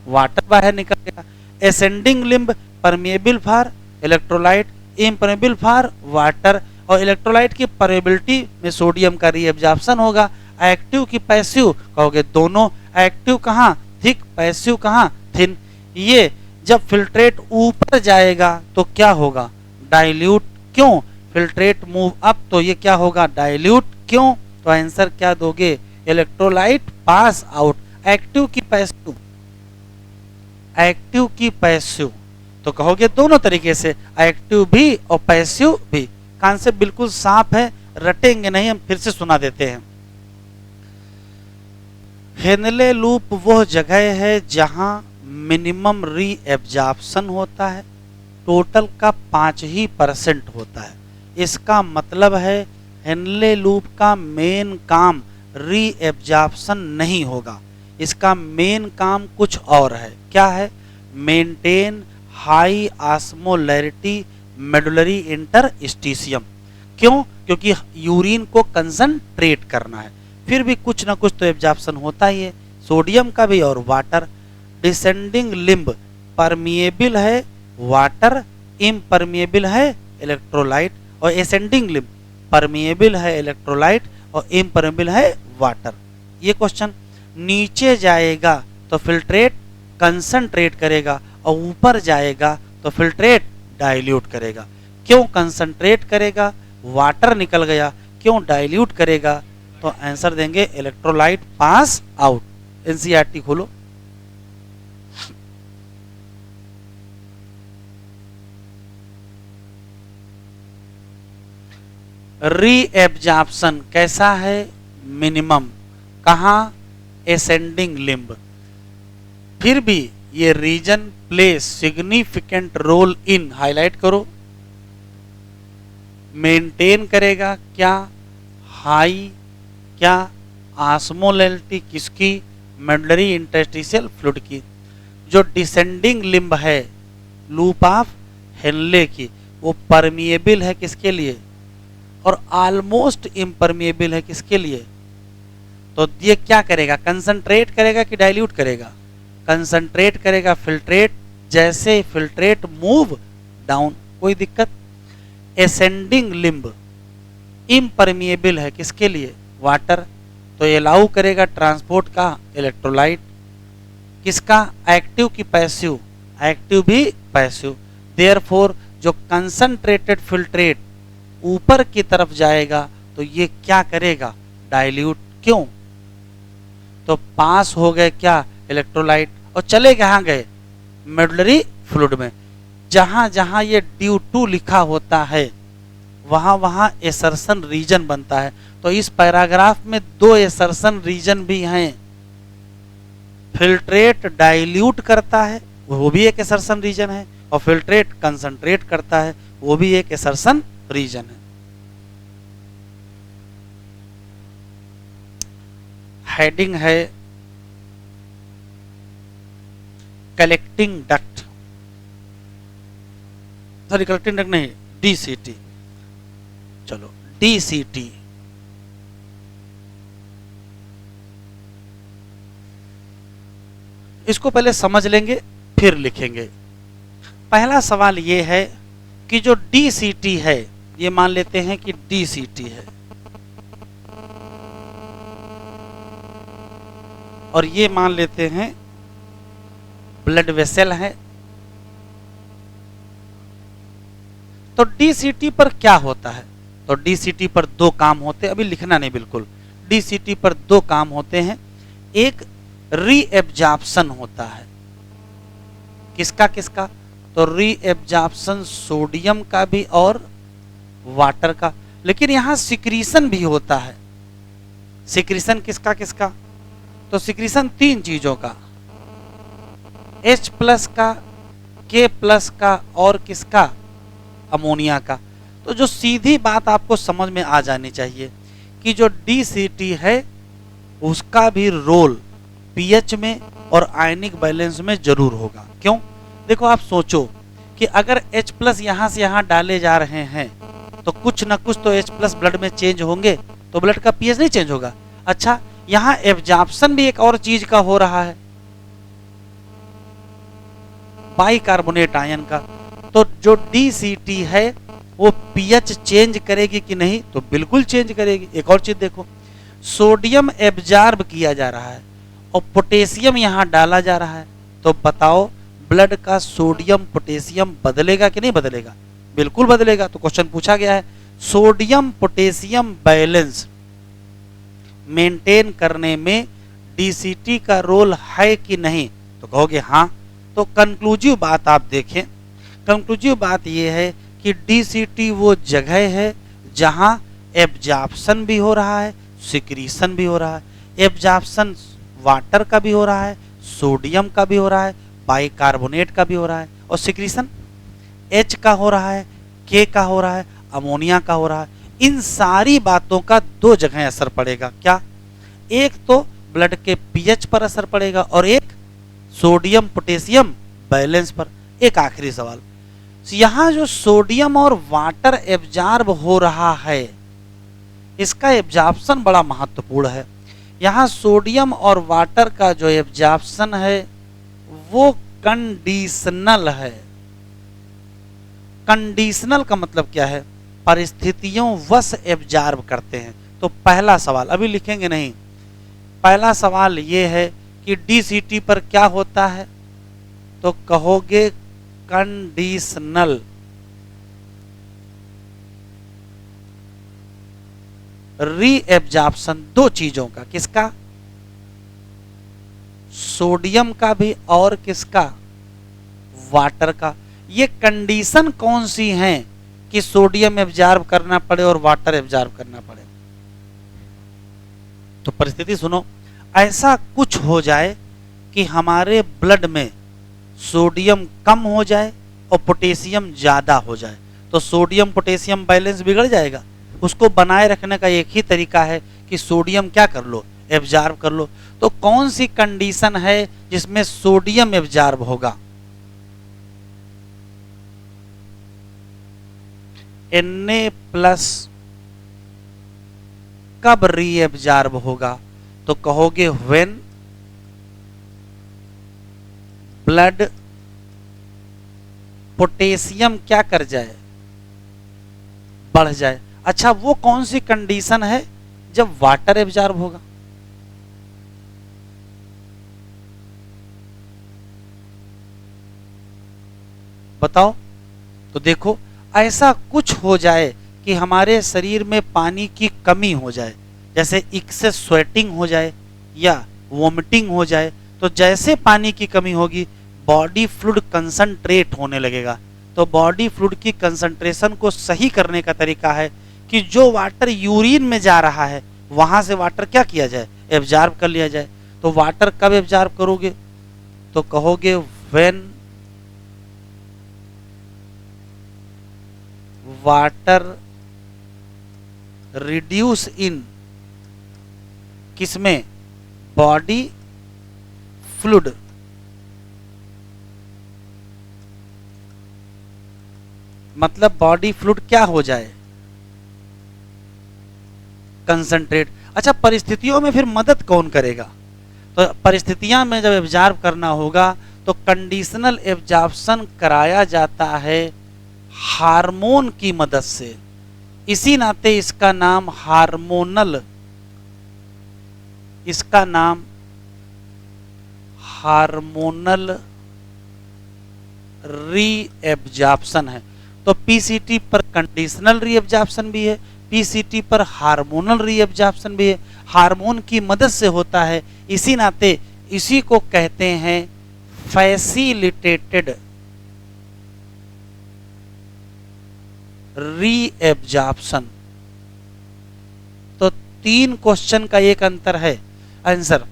वाटर बाहर निकलेगा। Ascending limb permeable for electrolyte, impermeable for water. और इलेक्ट्रोलाइट की परमेबिलिटी में सोडियम का रीएब्जॉर्प्शन होगा। एक्टिव की पैसिव? कहोगे दोनों। एक्टिव कहाँ? थिक। पैसिव कहाँ? थिन। ये जब फिल्ट्रेट ऊपर जाएगा तो क्या होगा? डाइल्यूट। क्यों? फिल्ट्रेट मूव अप तो ये क्या होगा? डाइल्यूट। क्यों? तो आंसर क्या दोगे? Electrolyte pass out. एक्टिव की पैसिव? एक्टिव की पैसिव। तो कहोगे दोनों तरीके से, एक्टिव भी और पैसिव भी। कॉन्सेप्ट बिल्कुल साफ है, रटेंगे नहीं, हम फिर से सुना देते हैं। हेनले लूप वह जगह है जहां मिनिमम री एब्जॉर्प्शन होता है, टोटल का 5% होता है। इसका मतलब है हेनले लूप का मेन काम री एब्जॉर्प्शन नहीं होगा, इसका मेन काम कुछ और है। क्या है? Maintain high osmolarity medullary interstitium. क्यों? क्योंकि यूरिन को कंसंट्रेट करना है। फिर भी कुछ ना कुछ तो एब्जॉर्प्शन होता ही है, सोडियम का भी और वाटर। डिसेंडिंग लिम्ब परमिएबल है वाटर, इम्परमिएबल है इलेक्ट्रोलाइट। और एसेंडिंग लिम्ब परमिएबल है इलेक्ट्रोलाइट और इम्परमिएबल है वाटर। ये क्वेश्चन। नीचे जाएगा तो फिल्ट्रेट कंसंट्रेट करेगा और ऊपर जाएगा तो फिल्ट्रेट डाइल्यूट करेगा। क्यों कंसंट्रेट करेगा? वाटर निकल गया। क्यों डाइल्यूट करेगा? तो आंसर देंगे इलेक्ट्रोलाइट पास आउट। एनसीईआरटी खोलो। री एब्जॉर्प्शन कैसा है? मिनिमम। कहाँ? Ascending limb. फिर भी ये region play significant role in, highlight करो, मेंटेन करेगा क्या? हाई क्या? ऑस्मोलैरिटी किसकी? मेडुलरी इंटरस्टिशियल फ्लूइड की। जो डिसेंडिंग लिम्ब है लूप ऑफ हेनले की, वो परमिएबल है किसके लिए? और ऑलमोस्ट इम्परमिएबल है किसके लिए? तो ये क्या करेगा, कंसंट्रेट करेगा कि डाइल्यूट करेगा? कंसंट्रेट करेगा, फिल्ट्रेट, जैसे फिल्ट्रेट मूव डाउन, कोई दिक्कत। एसेंडिंग लिम्ब इम्परमिएबल है किसके लिए? वाटर, तो अलाउ करेगा ट्रांसपोर्ट का इलेक्ट्रोलाइट। किसका? एक्टिव की पैसिव? एक्टिव भी पैसिव। देयरफॉर जो कंसंट्रेटेड फिल्ट्रेट ऊपर की तरफ जाएगा तो ये क्या करेगा? डाइल्यूट। क्यों? तो पास हो गए क्या? इलेक्ट्रोलाइट, और चले कहाँ गए? मेडुलरी फ्लूइड में। जहां जहां ये ड्यू टू लिखा होता है वहां वहां एसर्शन रीजन बनता है। तो इस पैराग्राफ में दो एसर्शन रीजन भी हैं। फिल्ट्रेट डाइल्यूट करता है, वो भी एक एसर्शन रीजन है, और फिल्ट्रेट कंसंट्रेट करता है, वो भी एक एसर्शन रीजन है। हेडिंग है collecting duct, sorry collecting duct नहीं, डीसीटी। चलो डीसीटी, इसको पहले समझ लेंगे फिर लिखेंगे। पहला सवाल ये है कि जो डीसीटी है, ये मान लेते हैं कि डीसीटी है, और ये मान लेते हैं ब्लड वेसल है। तो डीसीटी पर क्या होता है? तो डीसीटी पर दो काम होते हैं, अभी लिखना नहीं बिल्कुल। डीसीटी पर दो काम होते हैं। एक रीएब्जॉर्प्शन होता है, किसका किसका? तो रीएब्जॉर्प्शन सोडियम का भी और वाटर का। लेकिन यहां सिक्रीशन भी होता है। सिक्रीशन किसका किसका? तो सिक्रीशन तीन चीजों का, H प्लस का, K प्लस का, और किसका? अमोनिया का। तो जो सीधी बात आपको समझ में आ जानी चाहिए कि जो डीसीटी है उसका भी रोल पीएच में और आयनिक बैलेंस में जरूर होगा। क्यों? देखो आप सोचो कि अगर H प्लस यहां से यहां डाले जा रहे हैं तो कुछ ना कुछ तो H प्लस ब्लड में चेंज होंगे, तो ब्लड का पीएच नहीं चेंज होगा। अच्छा, यहां एब्जॉर्प्शन भी एक और चीज का हो रहा है, बाइकार्बोनेट आयन का। तो जो डीसीटी है वो पीएच चेंज करेगी कि नहीं? तो बिल्कुल चेंज करेगी। एक और चीज देखो, सोडियम एब्जॉर्ब किया जा रहा है और पोटेशियम यहां डाला जा रहा है, तो बताओ ब्लड का सोडियम पोटेशियम बदलेगा कि नहीं बदलेगा? बिल्कुल बदलेगा। तो क्वेश्चन पूछा गया है सोडियम पोटेशियम बैलेंस मेंटेन करने में डीसीटी का रोल है कि नहीं? तो कहोगे हाँ। तो कंक्लूसिव बात आप देखें, कंक्लूसिव बात यह है कि डीसीटी वो जगह है जहां एब्जॉर्प्शन भी हो रहा है, सिक्रीशन भी हो रहा है। एब्जॉर्प्शन वाटर का भी हो रहा है, सोडियम का भी हो रहा है, बाइकार्बोनेट का भी हो रहा है, और सिक्रीशन H का हो रहा है, K का हो रहा है, अमोनिया का हो रहा है। इन सारी बातों का दो जगह असर पड़ेगा। क्या? एक तो ब्लड के पीएच पर असर पड़ेगा और एक सोडियम पोटेशियम बैलेंस पर। एक आखिरी सवाल, यहां जो सोडियम और वाटर एब्जॉर्ब हो रहा है, इसका एब्जॉर्प्शन बड़ा महत्वपूर्ण है। यहां सोडियम और वाटर का जो एब्जॉर्प्शन है वो कंडीशनल है। कंडीशनल का मतलब क्या है? परिस्थितियों वश एब्जॉर्ब करते हैं। तो पहला सवाल अभी लिखेंगे नहीं, पहला सवाल यह है कि डीसीटी पर क्या होता है? तो कहोगे कंडीशनल। रीएब्जॉर्प्शन दो चीजों का, किसका? सोडियम का भी और किसका? वाटर का। ये कंडीशन कौन सी है कि सोडियम एब्जॉर्ब करना पड़े और वाटर एब्जॉर्ब करना पड़े? तो परिस्थिति सुनो, ऐसा कुछ हो जाए कि हमारे ब्लड में सोडियम कम हो जाए और पोटेशियम ज्यादा हो जाए, तो सोडियम पोटेशियम बैलेंस बिगड़ जाएगा। उसको बनाए रखने का एक ही तरीका है कि सोडियम क्या कर लो? एब्जॉर्ब कर लो। तो कौन सी कंडीशन है जिसमें सोडियम एब्जॉर्ब होगा? Na प्लस कब रीएब्जॉर्ब होगा? तो कहोगे व्हेन ब्लड पोटेशियम क्या कर जाए, बढ़ जाए। अच्छा, वो कौन सी कंडीशन है जब वाटर एब्जॉर्ब होगा? बताओ। तो देखो, ऐसा कुछ हो जाए कि हमारे शरीर में पानी की कमी हो जाए, जैसे एक्सेस स्वेटिंग हो जाए या वोमिटिंग हो जाए, तो जैसे पानी की कमी होगी बॉडी फ्लूइड कंसंट्रेट होने लगेगा। तो बॉडी फ्लूइड की कंसंट्रेशन को सही करने का तरीका है कि जो वाटर यूरिन में जा रहा है वहां से वाटर क्या किया जाए, एब्जॉर्ब कर लिया जाए। तो वाटर कब एब्जॉर्ब करोगे? तो कहोगे व्हेन वाटर रिड्यूस इन, किसमें? Body fluid. मतलब बॉडी फ्लूइड क्या हो जाए, कंसंट्रेट। अच्छा, परिस्थितियों में फिर मदद कौन करेगा? तो परिस्थितियां में जब एब्जॉर्ब करना होगा तो कंडीशनल एब्जॉर्प्शन कराया जाता है हार्मोन की मदद से। इसी नाते इसका नाम हार्मोनल, इसका नाम हार्मोनल रीएब्जॉर्प्शन है। तो पीसीटी पर कंडीशनल रीएब्जॉर्प्शन भी है, पीसीटी पर हार्मोनल रीएब्जॉर्प्शन भी है, हार्मोन की मदद से होता है। इसी नाते इसी को कहते हैं फैसिलिटेटेड रीएब्जॉर्प्शन। तो 3 क्वेश्चन का एक अंतर है आंसर।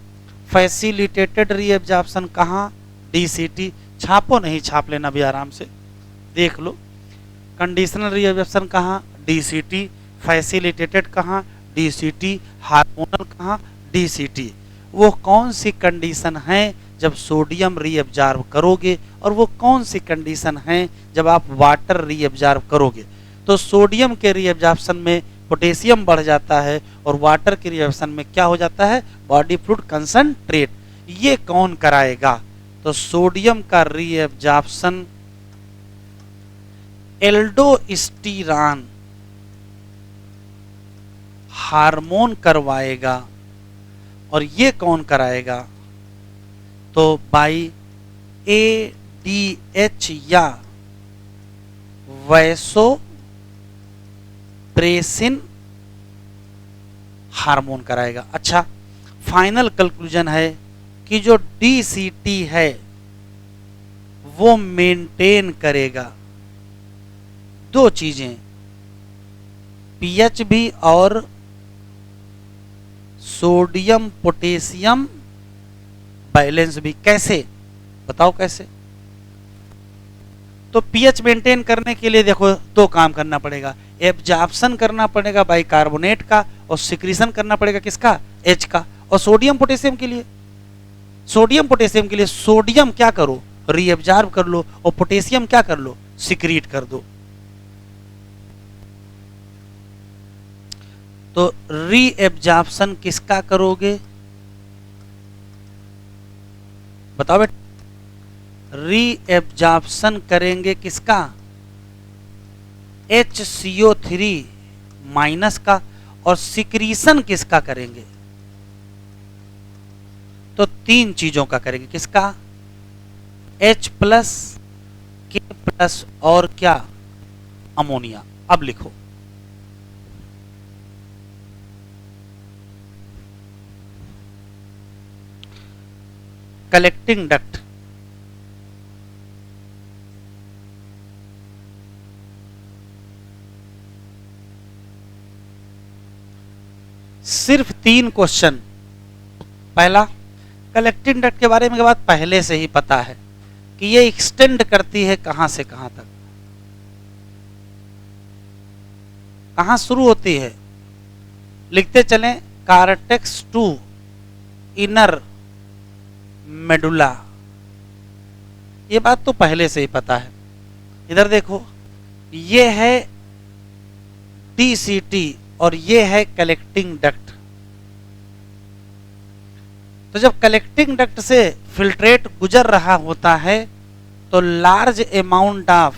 फैसिलिटेटेड रीएब्जॉर्प्शन कहां? डीसीटी। छापो नहीं, छाप लेना भी आराम से, देख लो। कंडीशनल रीएब्जॉर्प्शन कहां? डीसीटी। फैसिलिटेटेड कहां? डीसीटी। हार्मोनल कहां? डीसीटी। वो कौन सी कंडीशन है जब सोडियम रीएब्जॉर्ब करोगे, और वो कौन सी कंडीशन है जब आप वाटर रीएब्जॉर्ब करोगे? तो सोडियम के रीएब्जॉर्प्शन में पोटेशियम बढ़ जाता है और वाटर के रिएब्जॉर्प्शन में क्या हो जाता है? Body fluid concentrate. ये कौन कराएगा? तो सोडियम का रीएब्जॉर्प्शन एल्डोस्टीरान हार्मोन करवाएगा। और ये कौन कराएगा? तो बाई एडीएच या वैसोप्रेसिन हार्मोन कराएगा। अच्छा, फाइनल कंक्लूजन है कि जो डीसीटी है वो मेंटेन करेगा 2 चीजें, पीएच भी और सोडियम पोटेशियम बैलेंस भी। कैसे? बताओ कैसे? तो पीएच मेंटेन करने के लिए देखो 2 काम करना पड़ेगा, एब्जॉर्प्शन करना पड़ेगा बाइकार्बोनेट का, और सिक्रीशन करना पड़ेगा किसका? एच का। और सोडियम पोटेशियम के लिए, सोडियम पोटेशियम के लिए सोडियम क्या करो? रीएब्जॉर्ब कर लो, और पोटेशियम क्या कर लो? सिक्रीट कर दो। तो रीएब्जॉर्प्शन किसका करोगे? बताओ बेटा। रीएब्जॉर्प्शन करेंगे किसका? HCO3 माइनस का। और सिक्रीशन किसका करेंगे? तो 3 चीजों का करेंगे। किसका? H प्लस, K प्लस और क्या? अमोनिया। अब लिखो, कलेक्टिंग डक्ट, सिर्फ 3 क्वेश्चन। पहला, कलेक्टिंग डक्ट के बारे में बात पहले से ही पता है कि ये एक्सटेंड करती है कहां से कहां तक, कहां शुरू होती है? लिखते चलें, कार्टेक्स टू इनर मेडुला। ये बात तो पहले से ही पता है। इधर देखो, ये है डीसीटी और ये है कलेक्टिंग डक्ट। तो जब कलेक्टिंग डक्ट से फिल्ट्रेट गुजर रहा होता है तो large amount of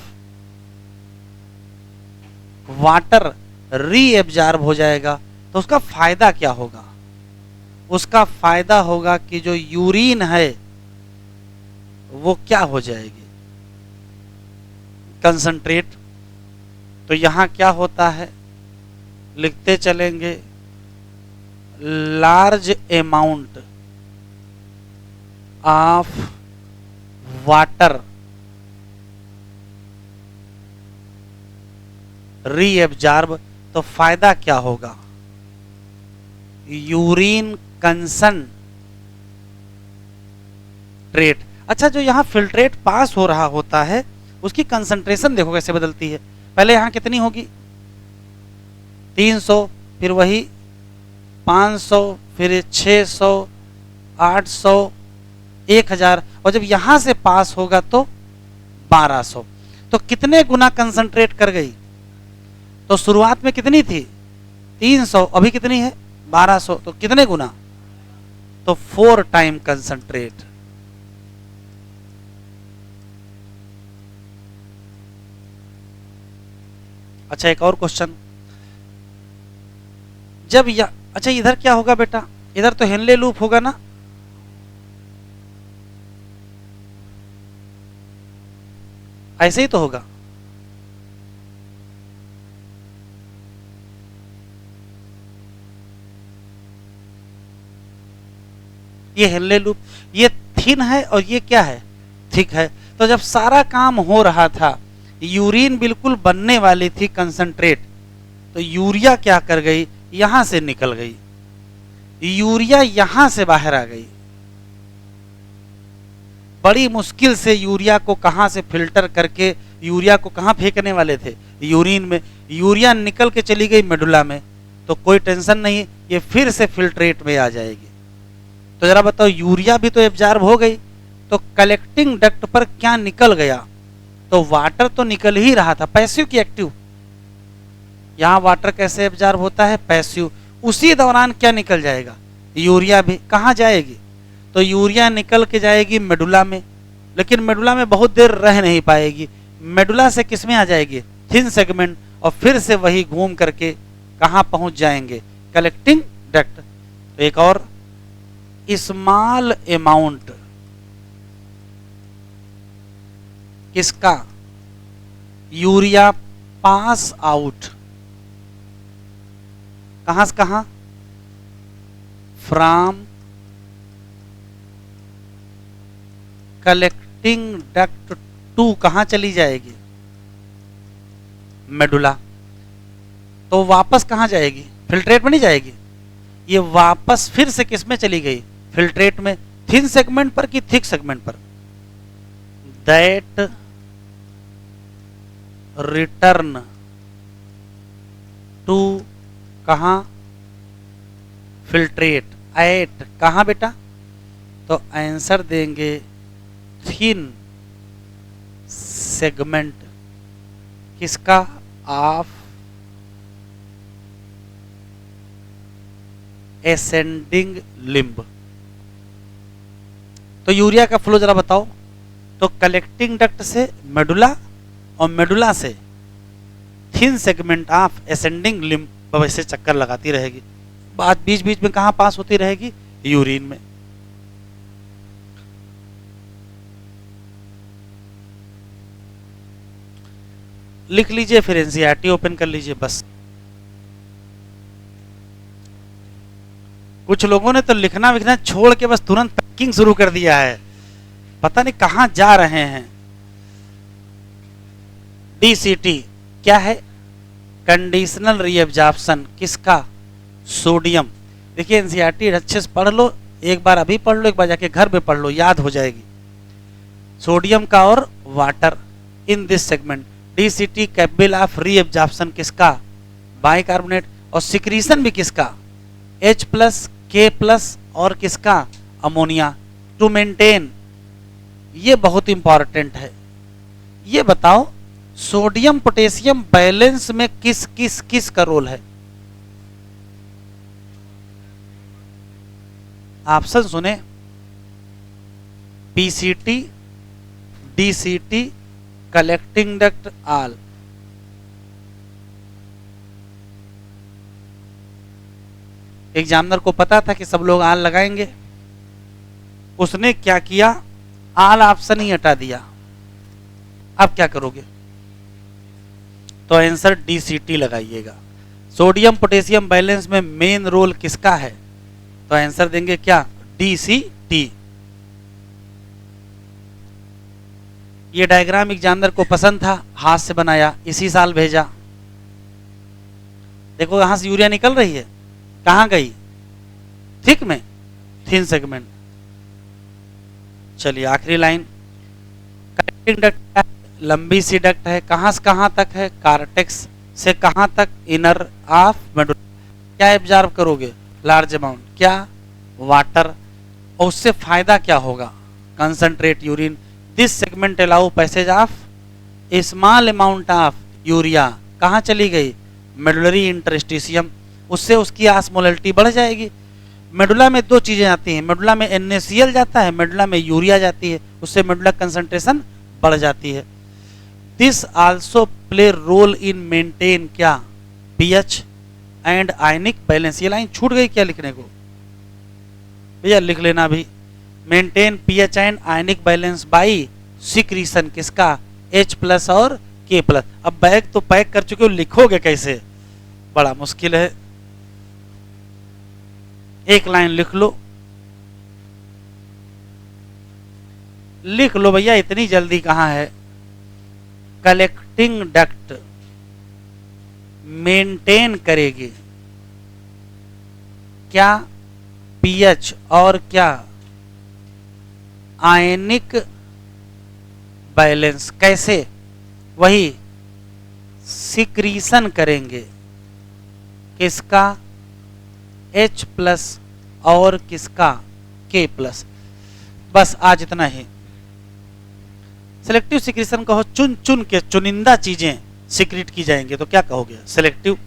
water reabsorb हो जाएगा। तो उसका फायदा क्या होगा? उसका फायदा होगा कि जो यूरिन है वो क्या हो जाएगी? कंसंट्रेट। तो यहां क्या होता है, लिखते चलेंगे, large amount of water reabsorb. तो फायदा क्या होगा? Urine concentrate. अच्छा, जो यहां फिल्ट्रेट पास हो रहा होता है उसकी कंसंट्रेशन देखो कैसे बदलती है। पहले यहां कितनी होगी? 300, फिर वही 500, फिर 600, 800, 1000, और जब यहां से पास होगा तो 1200। तो कितने गुना कंसंट्रेट कर गई? तो शुरुआत में कितनी थी? 300, अभी कितनी है? 1200। तो कितने गुना? तो 4 टाइम कंसंट्रेट। अच्छा, एक और क्वेश्चन। जब अच्छा, इधर क्या होगा बेटा? इधर तो हेनले लूप होगा ना? ऐसे ही तो होगा। ये हेनले लूप, ये थिन है और ये क्या है? थिक है। तो जब सारा काम हो रहा था, यूरिन बिल्कुल बनने वाली थी कंसंट्रेट, तो यूरिया क्या कर गई? यहां से निकल गई। यूरिया यहां से बाहर आ गई। बड़ी मुश्किल से यूरिया को कहां से फिल्टर करके यूरिया को कहां फेंकने वाले थे? यूरिन में। यूरिया निकल के चली गई मेडुला में, तो कोई टेंशन नहीं, ये फिर से फिल्ट्रेट में आ जाएगी। तो जरा बताओ, यूरिया भी तो एब्जॉर्ब हो गई, तो कलेक्टिंग डक्ट पर क्या निकल गया? तो वाटर तो निकल ही रहा था। पैसिव की एक्टिव? यहां वाटर कैसे एब्जॉर्ब होता है? पैसिव। उसी दौरान क्या निकल जाएगा? यूरिया भी। कहां जाएगी? तो यूरिया निकल के जाएगी मेडुला में, लेकिन मेडुला में बहुत देर रह नहीं पाएगी। मेडुला से किस में आ जाएगी? थिन सेगमेंट, और फिर से वही घूम करके कहां पहुंच जाएंगे? Collecting duct. तो एक और, स्मॉल अमाउंट किसका? Urea pass out. कहां से कहां? फ्रॉम कलेक्टिंग डक्ट टू कहां चली जाएगी? मेडुला। तो वापस कहां जाएगी? फिल्ट्रेट में नहीं जाएगी। ये वापस फिर से किस में चली गई? फिल्ट्रेट में। थिन सेगमेंट पर कि थिक सेगमेंट पर? दैट रिटर्न टू कहां? फिल्ट्रेट। एट कहां बेटा? तो आंसर देंगे थिन सेगमेंट। किसका? Of ascending limb. तो यूरिया का फ्लो जरा बताओ। तो कलेक्टिंग डक्ट से मेडुला, और मेडुला से thin segment of ascending limb वैसे चक्कर लगाती रहेगी। बात बीच बीच में कहां पास होती रहेगी? यूरिन में। लिख लीजिए, फिर एनसीईआरटी ओपन कर लीजिए बस। कुछ लोगों ने तो लिखना विखना छोड़ के बस तुरंत पैकिंग शुरू कर दिया है, पता नहीं कहां जा रहे हैं। डीसीटी क्या है? Conditional reabsorption. किसका? सोडियम। देखिए एनसीईआरटी अच्छे से पढ़ लो, एक बार अभी पढ़ लो, एक बार जाके घर पे पढ़ लो, याद हो जाएगी। सोडियम का और water in this segment. DCT capable of reabsorption किसका? बाइकार्बोनेट। और सिक्रीशन भी किसका? H+, K+ और किसका? अमोनिया। To maintain. ये बहुत इंपॉर्टेंट है। ये बताओ सोडियम पोटेशियम बैलेंस में किस किस किस का रोल है? ऑप्शन सुने, पीसीटी, डीसीटी, कलेक्टिंग डक्ट, आल। एग्जामिनर को पता था कि सब लोग आल लगाएंगे, उसने क्या किया, आल ऑप्शन ही हटा दिया। अब क्या करोगे, तो आंसर डीसीटी लगाइएगा। सोडियम पोटेशियम बैलेंस में मेन रोल किसका है, तो आंसर देंगे क्या, डीसीटी। ये डायग्राम एग्जामिनर को पसंद था, हाथ से बनाया, इसी साल भेजा। देखो यहां से यूरिया निकल रही है, कहां गई, थिक में, थिन सेगमेंट। चलिए आखिरी लाइन, कनेक्टिंग डक्ट लंबी सी डक्ट है, कहां से कहां तक है, कार्टेक्स से कहां तक, इनर ऑफ मेडुला। क्या एब्जॉर्ब करोगे, लार्ज अमाउंट, क्या, वाटर, और उससे फायदा क्या होगा, concentrate urine. This segment allow passage of small amount of urea, कहां चली गई, मेडुलरी इंटरस्टिशियम, उससे उसकी ऑस्मोलैरिटी बढ़ जाएगी। मेडुला में दो चीजें आती हैं, मेडुला में NaCl जाता है, मेडुला में यूरिया जाती है, उससे मेडुला कंसंट्रेशन बढ़ जाती है। This also play role in maintain क्या, पीएच एंड आयनिक बैलेंस। ये लाइन छूट गई क्या लिखने को, भैया लिख लेना भी, maintain pH and ionic balance by secretion किसका, H+ और K+। अब बैग तो पैक कर चुके हो, लिखोगे कैसे, बड़ा मुश्किल है। एक लाइन लिख लो, लिख लो भैया, इतनी जल्दी कहां है। कलेक्टिंग डक्ट मेंटेन करेगी क्या, पीएच और क्या, आयनिक बैलेंस। कैसे, वही सिक्रीशन करेंगे किसका, H+ और किसका, K+। बस आज इतना ही। सिलेक्टिव सिक्रीशन कहो, चुन चुन के चुनिंदा चीजें सिक्रीट की जाएंगे, तो क्या कहोगे, सिलेक्टिव